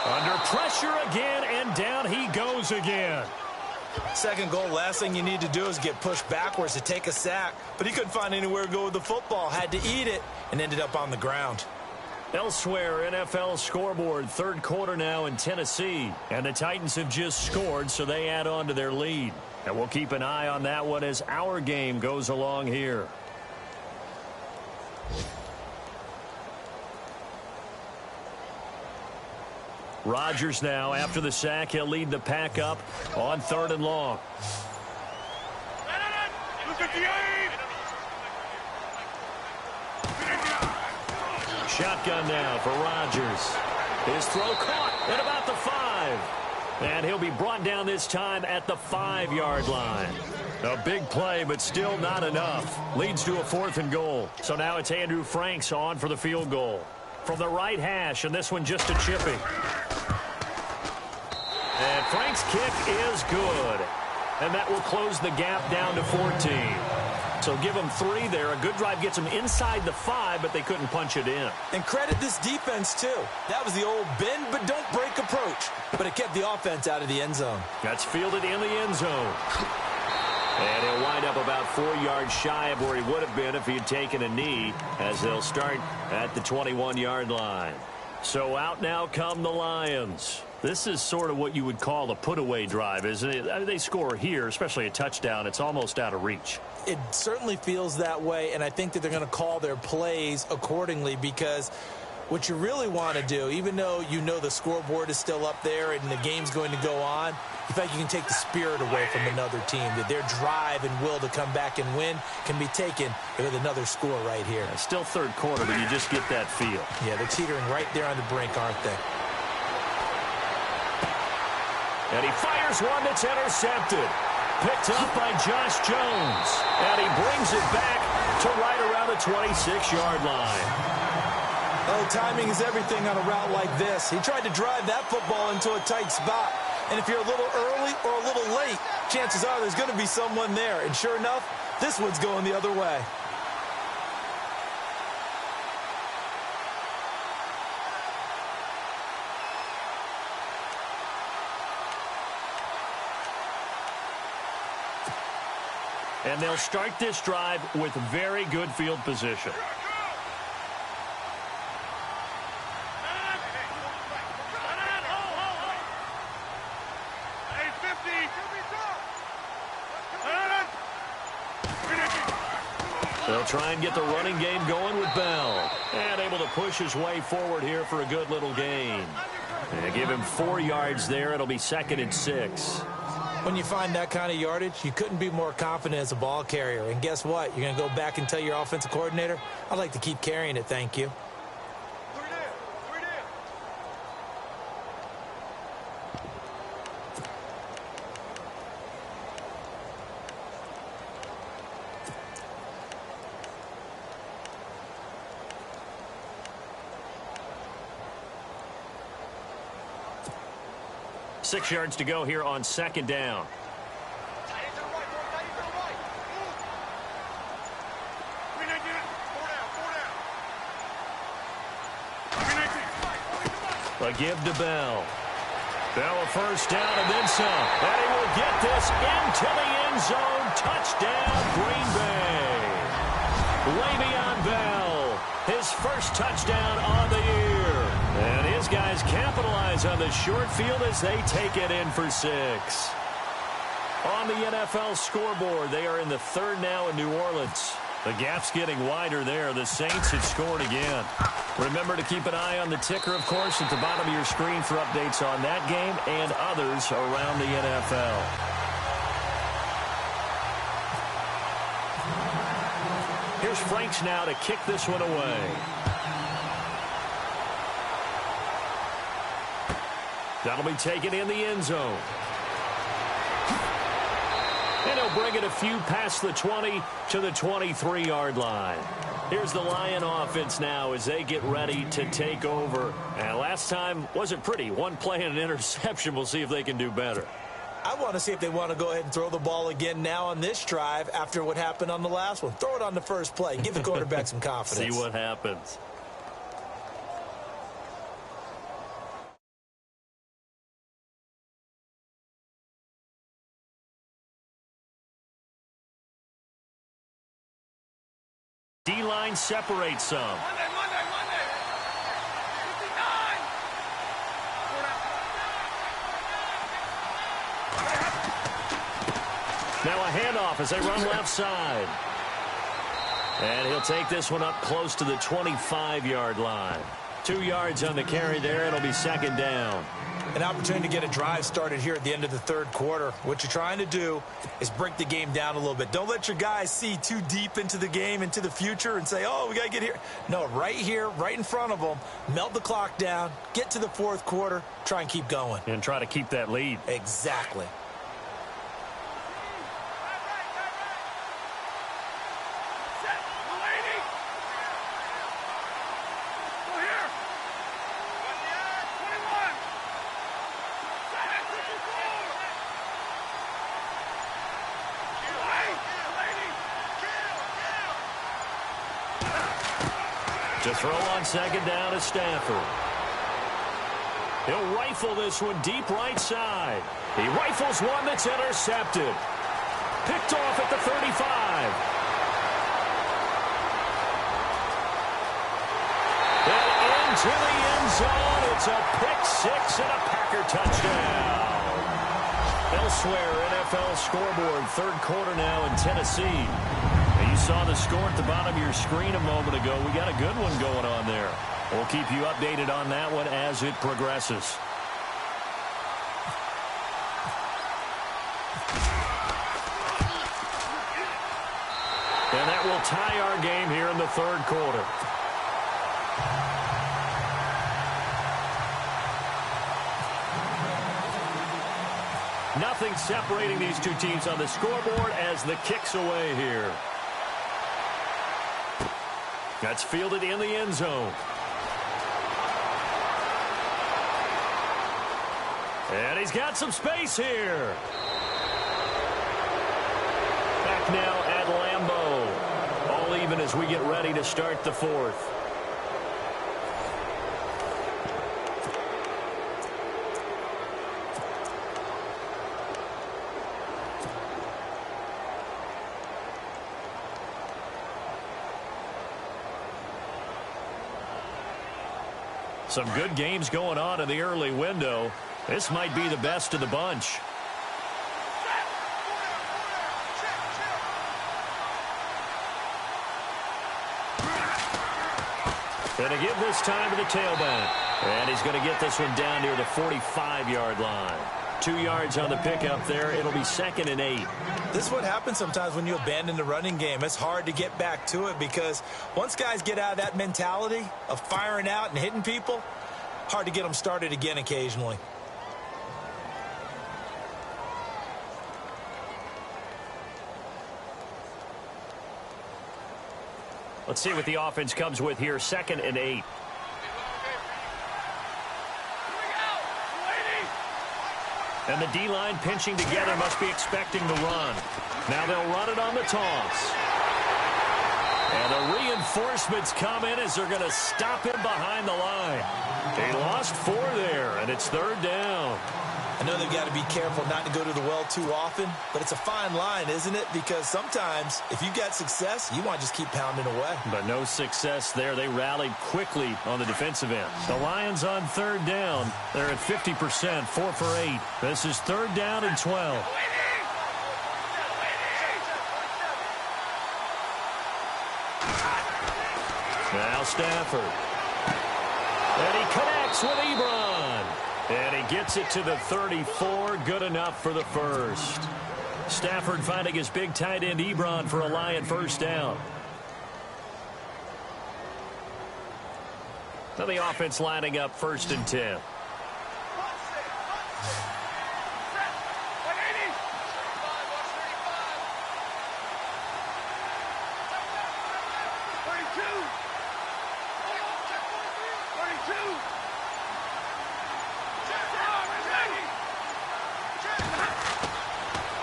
Under pressure again, and down he goes again. Second goal, last thing you need to do is get pushed backwards to take a sack. But he couldn't find anywhere to go with the football. Had to eat it and ended up on the ground. Elsewhere, NFL scoreboard, third quarter now in Tennessee. And the Titans have just scored, so they add on to their lead. And we'll keep an eye on that one as our game goes along here. Rodgers now, after the sack, he'll lead the pack up on 3rd and long. Shotgun now for Rodgers. His throw caught at about the 5. And he'll be brought down this time at the 5-yard line. A big play, but still not enough. Leads to a 4th and goal. So now it's Andrew Franks on for the field goal. From the right hash, and this one just a chipping. And Frank's kick is good. And that will close the gap down to 14. So give them 3 there. A good drive gets them inside the 5, but they couldn't punch it in. And credit this defense, too. That was the old bend but don't break approach. But it kept the offense out of the end zone. That's fielded in the end zone. And he'll wind up about 4 yards shy of where he would have been if he had taken a knee, as they'll start at the 21-yard line. So out now come the Lions. This is sort of what you would call a put-away drive, isn't it? I mean, they score here, especially a touchdown. It's almost out of reach. It certainly feels that way, and I think that they're going to call their plays accordingly because what you really want to do, even though you know the scoreboard is still up there and the game's going to go on, you think you can take the spirit away from another team, that their drive and will to come back and win can be taken with another score right here. It's still third quarter, but you just get that feel. Yeah, they're teetering right there on the brink, aren't they? And he fires one that's intercepted. Picked up by Josh Jones. And he brings it back to right around the 26-yard line. Oh, timing is everything on a route like this. He tried to drive that football into a tight spot. And if you're a little early or a little late, chances are there's going to be someone there. And sure enough, this one's going the other way. And they'll start this drive with very good field position. They'll try and get the running game going with Bell. And able to push his way forward here for a good little gain. And give him 4 yards there. It'll be 2nd and 6. When you find that kind of yardage, you couldn't be more confident as a ball carrier. And guess what? You're going to go back and tell your offensive coordinator, I'd like to keep carrying it, thank you. 6 yards to go here on 2nd down. A give to Bell. Bell a first down and then some. And he will get this into the end zone. Touchdown, Green Bay. Le'Veon Bell, his first touchdown on the year. And his guys capitalize on the short field as they take it in for 6. On the NFL scoreboard, they are in the 3rd now in New Orleans. The gap's getting wider there. The Saints have scored again. Remember to keep an eye on the ticker, of course, at the bottom of your screen for updates on that game and others around the NFL. Here's Franks now to kick this one away. That'll be taken in the end zone. And he'll bring it a few past the 20 to the 23-yard line. Here's the Lion offense now as they get ready to take over. And last time wasn't pretty. One play and an interception. We'll see if they can do better. I want to see if they want to go ahead and throw the ball again now on this drive after what happened on the last one. Throw it on the first play. Give the quarterback some confidence. See what happens. D-line separates some. Monday. 59. Now a handoff as they run left side. And he'll take this one up close to the 25-yard line. 2 yards on the carry there. It'll be 2nd down. An opportunity to get a drive started here at the end of the 3rd quarter. What you're trying to do is break the game down a little bit. Don't let your guys see too deep into the game, into the future, and say, oh, we got to get here. No, right here, right in front of them, melt the clock down, get to the 4th quarter, try and keep going. And try to keep that lead. Exactly. To throw on 2nd down is Stafford. He'll rifle this one deep right side. He rifles one that's intercepted. Picked off at the 35. And into the end zone. It's a pick 6 and a Packer touchdown. Elsewhere, NFL scoreboard, 3rd quarter now in Tennessee. You saw the score at the bottom of your screen a moment ago. We got a good one going on there. We'll keep you updated on that one as it progresses. And that will tie our game here in the 3rd quarter. Nothing separating these two teams on the scoreboard as the kick's away here. That's fielded in the end zone. And he's got some space here. Back now at Lambeau. All even as we get ready to start the 4th. Some good games going on in the early window. This might be the best of the bunch. And to give this time to the tailback. And he's going to get this one down near the 45-yard line. 2 yards on the pickup there. It'll be 2nd and 8. This is what happens sometimes when you abandon the running game. It's hard to get back to it because once guys get out of that mentality of firing out and hitting people, hard to get them started again occasionally. Let's see what the offense comes with here. 2nd and 8. And the D-line pinching together must be expecting the run. Now they'll run it on the toss. And the reinforcements come in as they're going to stop him behind the line. They lost 4 there, and it's 3rd down. I know they've got to be careful not to go to the well too often, but it's a fine line, isn't it? Because sometimes if you've got success, you want to just keep pounding away. But no success there. They rallied quickly on the defensive end. The Lions on 3rd down. They're at 50%, 4 for 8. This is 3rd down and 12. Now Stafford. And he connects with Ebron. And he gets it to the 34. Good enough for the first. Stafford finding his big tight end Ebron for a Lion first down. So the offense lining up 1st and 10.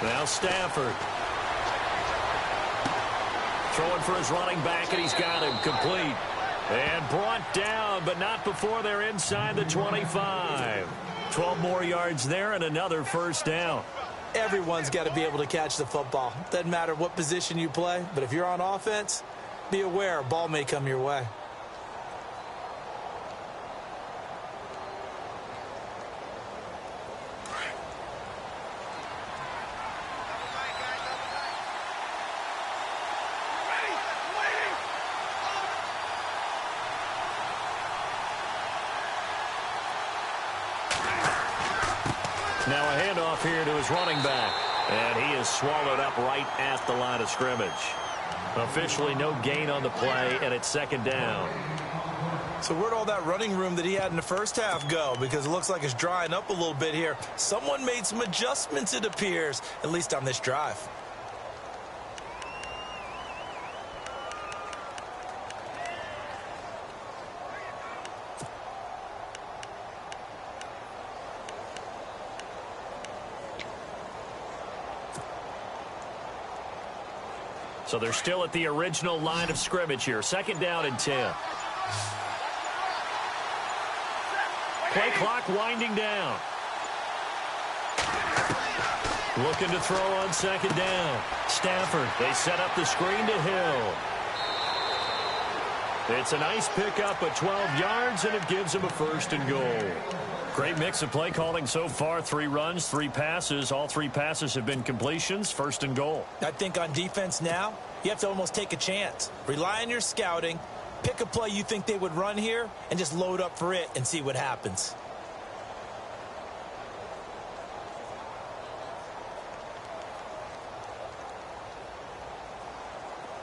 Now Stafford. Throwing for his running back, and he's got him complete. And brought down, but not before they're inside the 25. 12 more yards there and another first down. Everyone's got to be able to catch the football. Doesn't matter what position you play, but if you're on offense, be aware a ball may come your way. Now a handoff here to his running back. And he is swallowed up right at the line of scrimmage. Officially no gain on the play, and it's 2nd down. So where'd all that running room that he had in the first half go? Because it looks like it's drying up a little bit here. Someone made some adjustments, it appears, at least on this drive. So they're still at the original line of scrimmage here. 2nd down and 10. Play clock winding down. Looking to throw on 2nd down. Stafford. They set up the screen to Hill. It's a nice pickup at 12 yards, and it gives him a 1st and goal. Great mix of play calling so far. 3 runs, 3 passes. All 3 passes have been completions. 1st and goal. I think on defense now, you have to almost take a chance. Rely on your scouting. Pick a play you think they would run here and just load up for it and see what happens.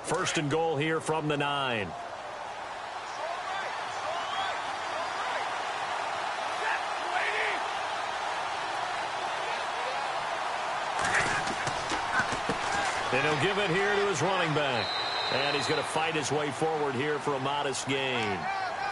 First and goal here from the 9. And he'll give it here to his running back. And he's going to fight his way forward here for a modest gain.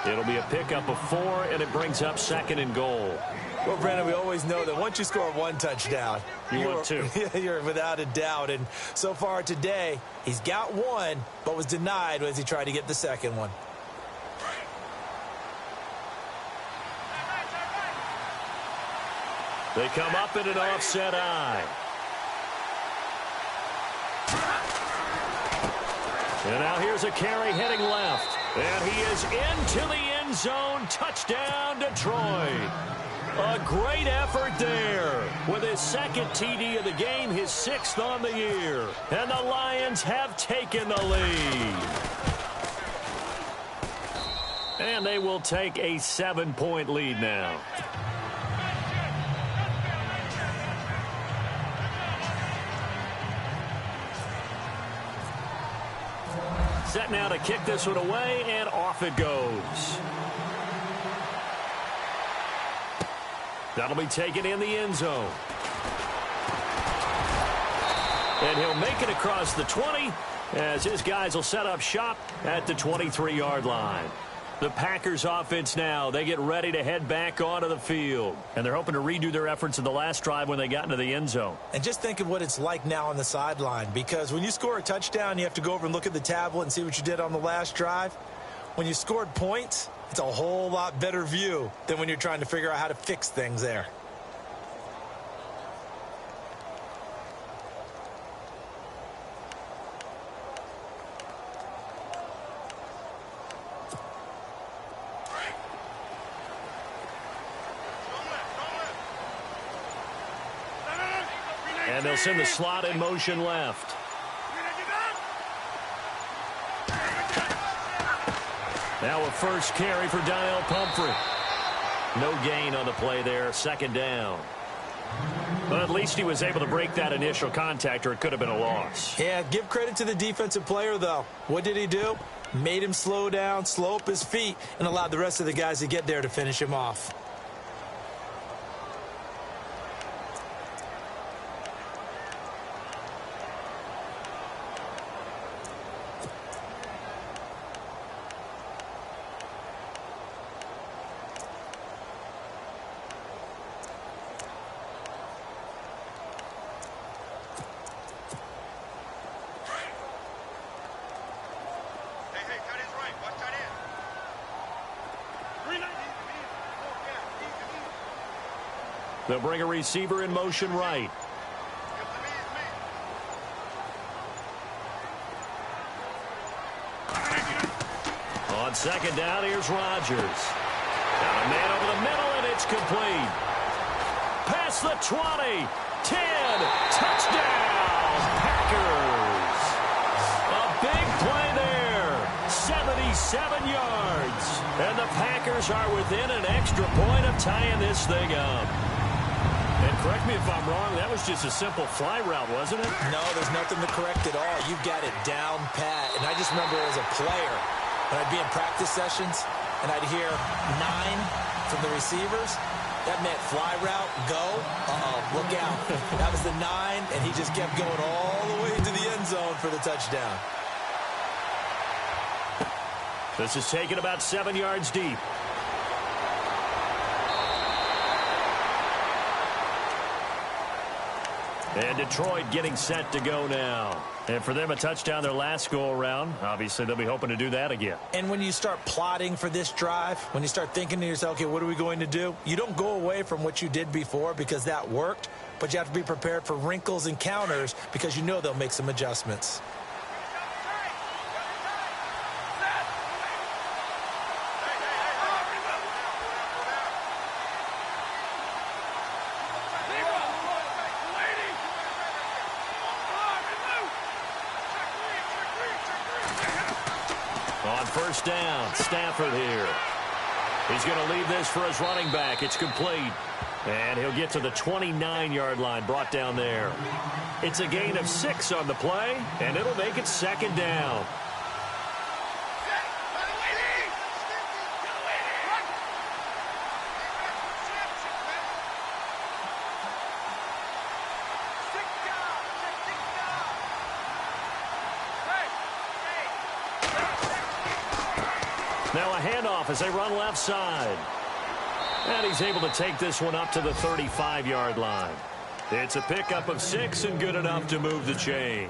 It'll be a pickup of 4, and it brings up 2nd and goal. Well, Brandon, we always know that once you score 1 touchdown, you want 2. You're without a doubt. And so far today, he's got 1, but was denied as he tried to get the 2nd one. They come up in an offset eye. And now here's a carry heading left. And he is into the end zone. Touchdown, Detroit. A great effort there. With his 2nd TD of the game, his 6th on the year. And the Lions have taken the lead. And And they will take a 7-point lead now. Set now to kick this one away, and off it goes. That'll be taken in the end zone. And he'll make it across the 20 as his guys will set up shop at the 23-yard line. The Packers offense now, they get ready to head back onto the field. And they're hoping to redo their efforts in the last drive when they got into the end zone. And just think of what it's like now on the sideline, because when you score a touchdown, you have to go over and look at the tablet and see what you did on the last drive. When you scored points, it's a whole lot better view than when you're trying to figure out how to fix things there. And they'll send the slot in motion left. Now a first carry for Daniel Pumphrey. No gain on the play there, second down. But at least he was able to break that initial contact, or it could have been a loss. Yeah, give credit to the defensive player, though. What did he do? Made him slow down, slow up his feet, and allowed the rest of the guys to get there to finish him off. They'll bring a receiver in motion right. On second down, here's Rodgers. Got a man over the middle, and it's complete. Past the 20, 10, touchdown, Packers. A big play there, 77 yards. And the Packers are within an extra point of tying this thing up. And correct me if I'm wrong, that was just a simple fly route, wasn't it? No, there's nothing to correct at all. You've got it down pat. And I just remember as a player, when I'd be in practice sessions and I'd hear 9 from the receivers, that meant fly route, go, look out. That was the 9, and he just kept going all the way to the end zone for the touchdown. This is taken about 7 yards deep. And Detroit getting set to go now. And for them, a touchdown their last go-around. Obviously, they'll be hoping to do that again. And when you start plotting for this drive, when you start thinking to yourself, okay, what are we going to do? You don't go away from what you did before because that worked, but you have to be prepared for wrinkles and counters because you know they'll make some adjustments. First down, Stafford here. He's going to leave this for his running back. It's complete. And he'll get to the 29-yard line, brought down there. It's a gain of 6 on the play, and it'll make it second down. Now a handoff as they run left side. And he's able to take this one up to the 35-yard line. It's a pickup of 6 and good enough to move the chains.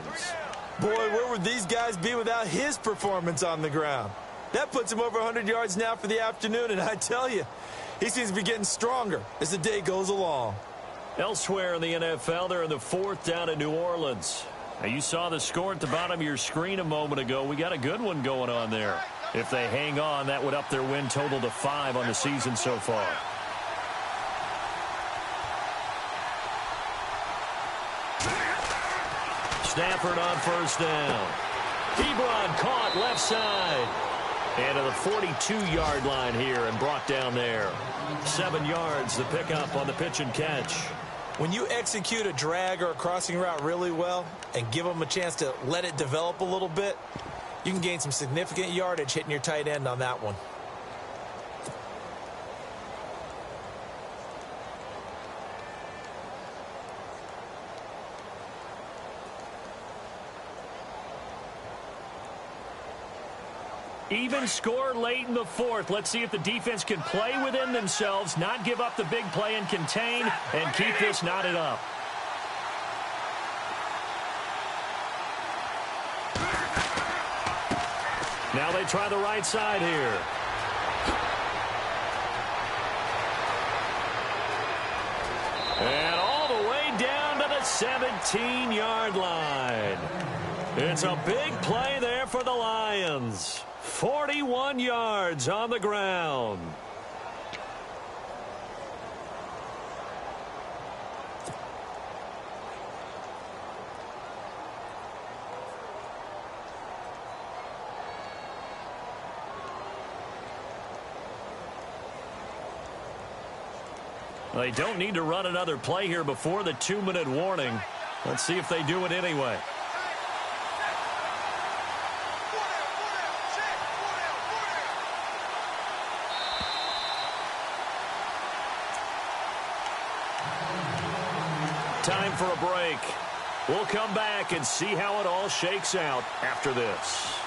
Boy, where would these guys be without his performance on the ground? That puts him over 100 yards now for the afternoon, and I tell you, he seems to be getting stronger as the day goes along. Elsewhere in the NFL, they're in the 4th down in New Orleans. Now, you saw the score at the bottom of your screen a moment ago. We got a good one going on there. If they hang on, that would up their win total to 5 on the season so far. Stafford on first down. Ebron caught left side. And to the 42-yard line here and brought down there. 7 yards the pickup on the pitch and catch. When you execute a drag or a crossing route really well and give them a chance to let it develop a little bit, you can gain some significant yardage hitting your tight end on that one. Even score late in the fourth. Let's see if the defense can play within themselves, not give up the big play and contain, and keep this knotted up. Now they try the right side here. And all the way down to the 17-yard line. It's a big play there for the Lions. 41 yards on the ground. They don't need to run another play here before the 2-minute warning. Let's see if they do it anyway. Time for a break. We'll come back and see how it all shakes out after this.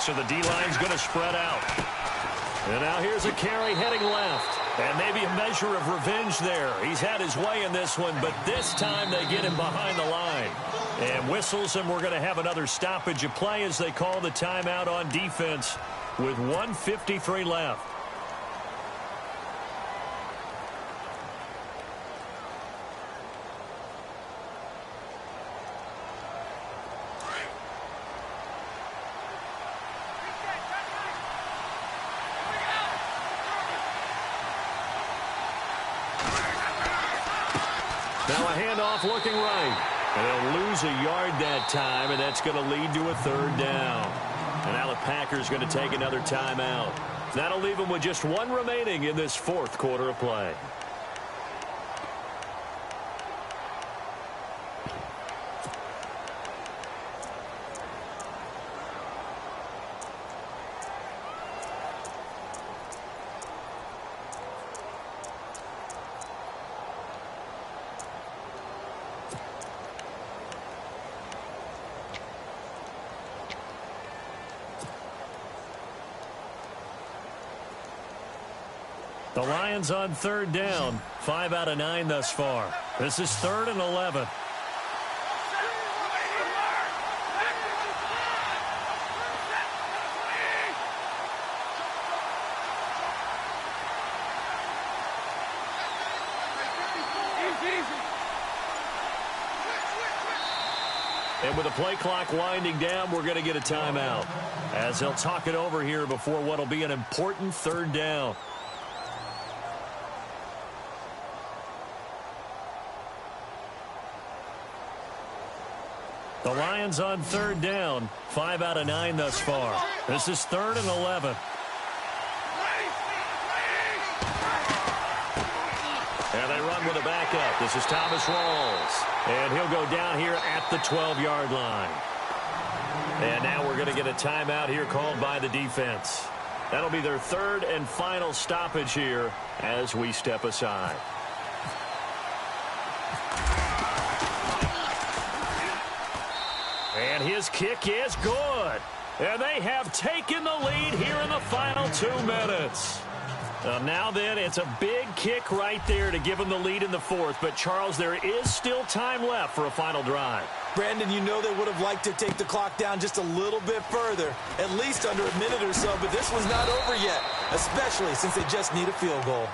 So the D-line's going to spread out. And now here's a carry heading left. And maybe a measure of revenge there. He's had his way in this one, but this time they get him behind the line. And whistles, and we're going to have another stoppage of play as they call the timeout on defense with 1:53 left. Now a handoff looking right. And they'll lose a yard that time, and that's going to lead to a 3rd down. And now the Packers going to take another timeout. That'll leave them with just 1 remaining in this 4th quarter of play. The Lions on 3rd down. 5 out of 9 thus far. This is 3rd and 11. And with the play clock winding down, we're going to get a timeout as they'll talk it over here before what will be an important 3rd down. The Lions on 3rd down. 5 out of 9 thus far. This is 3rd and 11. And they run with a backup. This is Thomas Rawls. And he'll go down here at the 12-yard line. And now we're going to get a timeout here called by the defense. That'll be their 3rd and final stoppage here as we step aside. And his kick is good. And they have taken the lead here in the final 2 minutes. Now then, it's a big kick right there to give them the lead in the 4th. But, Charles, there is still time left for a final drive. Brandon, you know they would have liked to take the clock down just a little bit further, at least under a minute or so. But this one's not over yet, especially since they just need a field goal.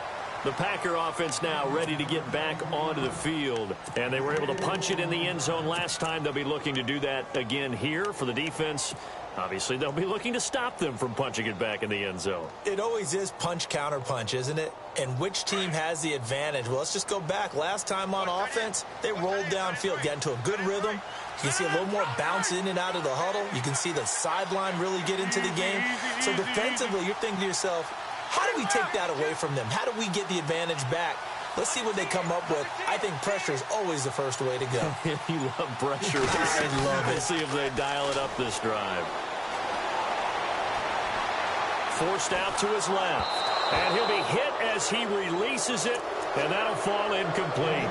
The Packer offense now ready to get back onto the field. And they were able to punch it in the end zone last time. They'll be looking to do that again here for the defense. Obviously, they'll be looking to stop them from punching it back in the end zone. It always is punch, counter punch, isn't it? And which team has the advantage? Well, let's just go back. Last time on offense, they rolled downfield, got into a good rhythm. You can see a little more bounce in and out of the huddle. You can see the sideline really get into the game. So defensively, you're thinking to yourself, how do we take that away from them? How do we get the advantage back? Let's see what they come up with. I think pressure is always the first way to go. You love pressure. I love it. Let's see if they dial it up this drive. Forced out to his left. And he'll be hit as he releases it, and that'll fall incomplete.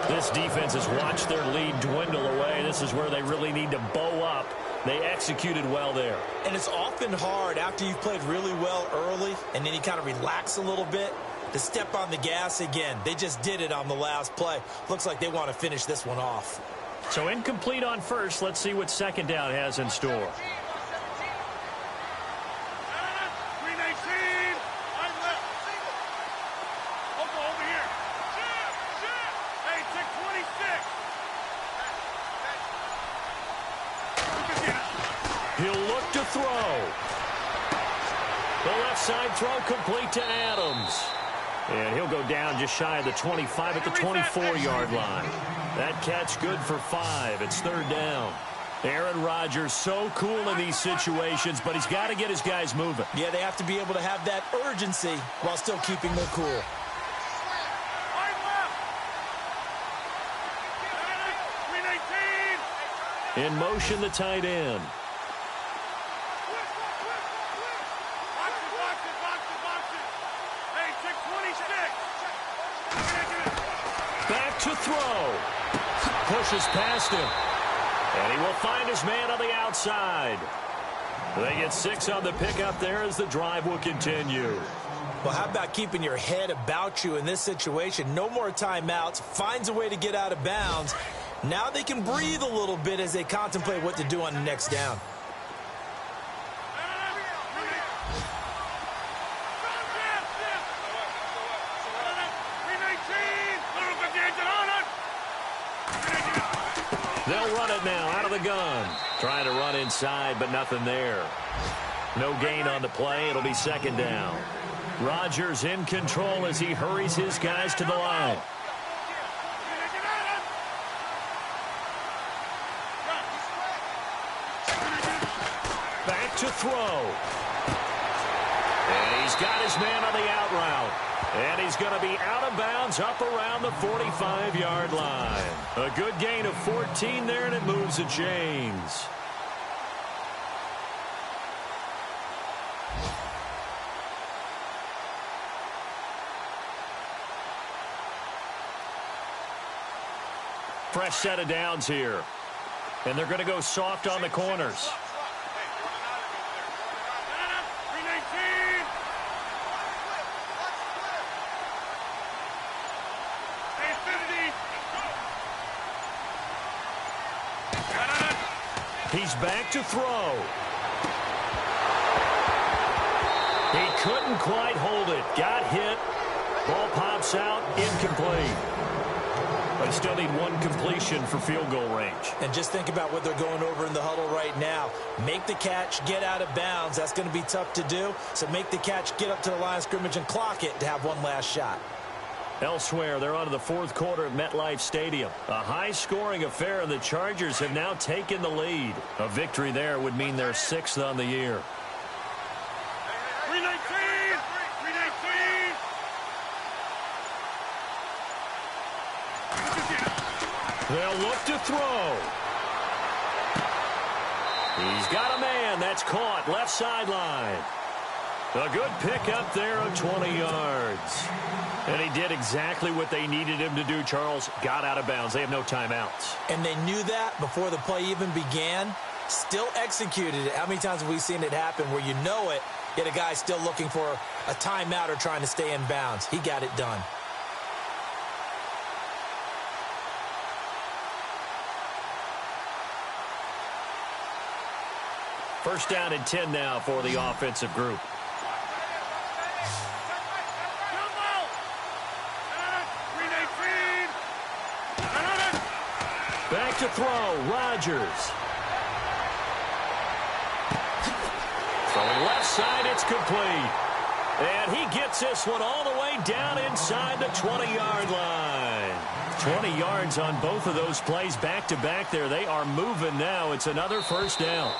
This defense has watched their lead dwindle away. This is where they really need to bow up. They executed well there. And it's often hard after you've played really well early and then you kind of relax a little bit to step on the gas again. They just did it on the last play. Looks like they want to finish this one off. So incomplete on first. Let's see what second down has in store. He'll look to throw. The left side throw complete to Adams. And he'll go down just shy of the 25 at the 24-yard line. That catch good for 5. It's third down. Aaron Rodgers so cool in these situations, but he's got to get his guys moving. Yeah, they have to be able to have that urgency while still keeping their cool. In motion, the tight end. Back to throw. Pushes past him. And he will find his man on the outside. They get 6 on the pickup there as the drive will continue. Well, how about keeping your head about you in this situation? No more timeouts. Finds a way to get out of bounds. Now they can breathe a little bit as they contemplate what to do on the next down. They'll run it now out of the gun. Trying to run inside, but nothing there. No gain on the play. It'll be second down. Rodgers in control as he hurries his guys to the line. Back to throw. And he's got his man on the out route. And he's going to be out of bounds up around the 45-yard line. A good gain of 14 there, and it moves the chains. Fresh set of downs here. And they're going to go soft on the corners. He's back to throw. He couldn't quite hold it. Got hit. Ball pops out. Incomplete. They still need one completion for field goal range. And just think about what they're going over in the huddle right now. Make the catch, get out of bounds. That's going to be tough to do. So make the catch, get up to the line of scrimmage, and clock it to have one last shot. Elsewhere, they're on to the fourth quarter at MetLife Stadium. A high-scoring affair, and the Chargers have now taken the lead. A victory there would mean they're 6th on the year. 319! 319! They'll look to throw. He's got a man. That's caught. Left sideline. A good pickup there of 20 yards. And he did exactly what they needed him to do, Charles. Got out of bounds. They have no timeouts. And they knew that before the play even began. Still executed it. How many times have we seen it happen where you know it, yet a guy's still looking for a timeout or trying to stay in bounds? He got it done. First down and 10 now for the offensive group. Back to throw, Rodgers. Throwing left side, it's complete. And he gets this one all the way down inside the 20-yard line. 20 yards on both of those plays back-to-back there. They are moving now. It's another first down.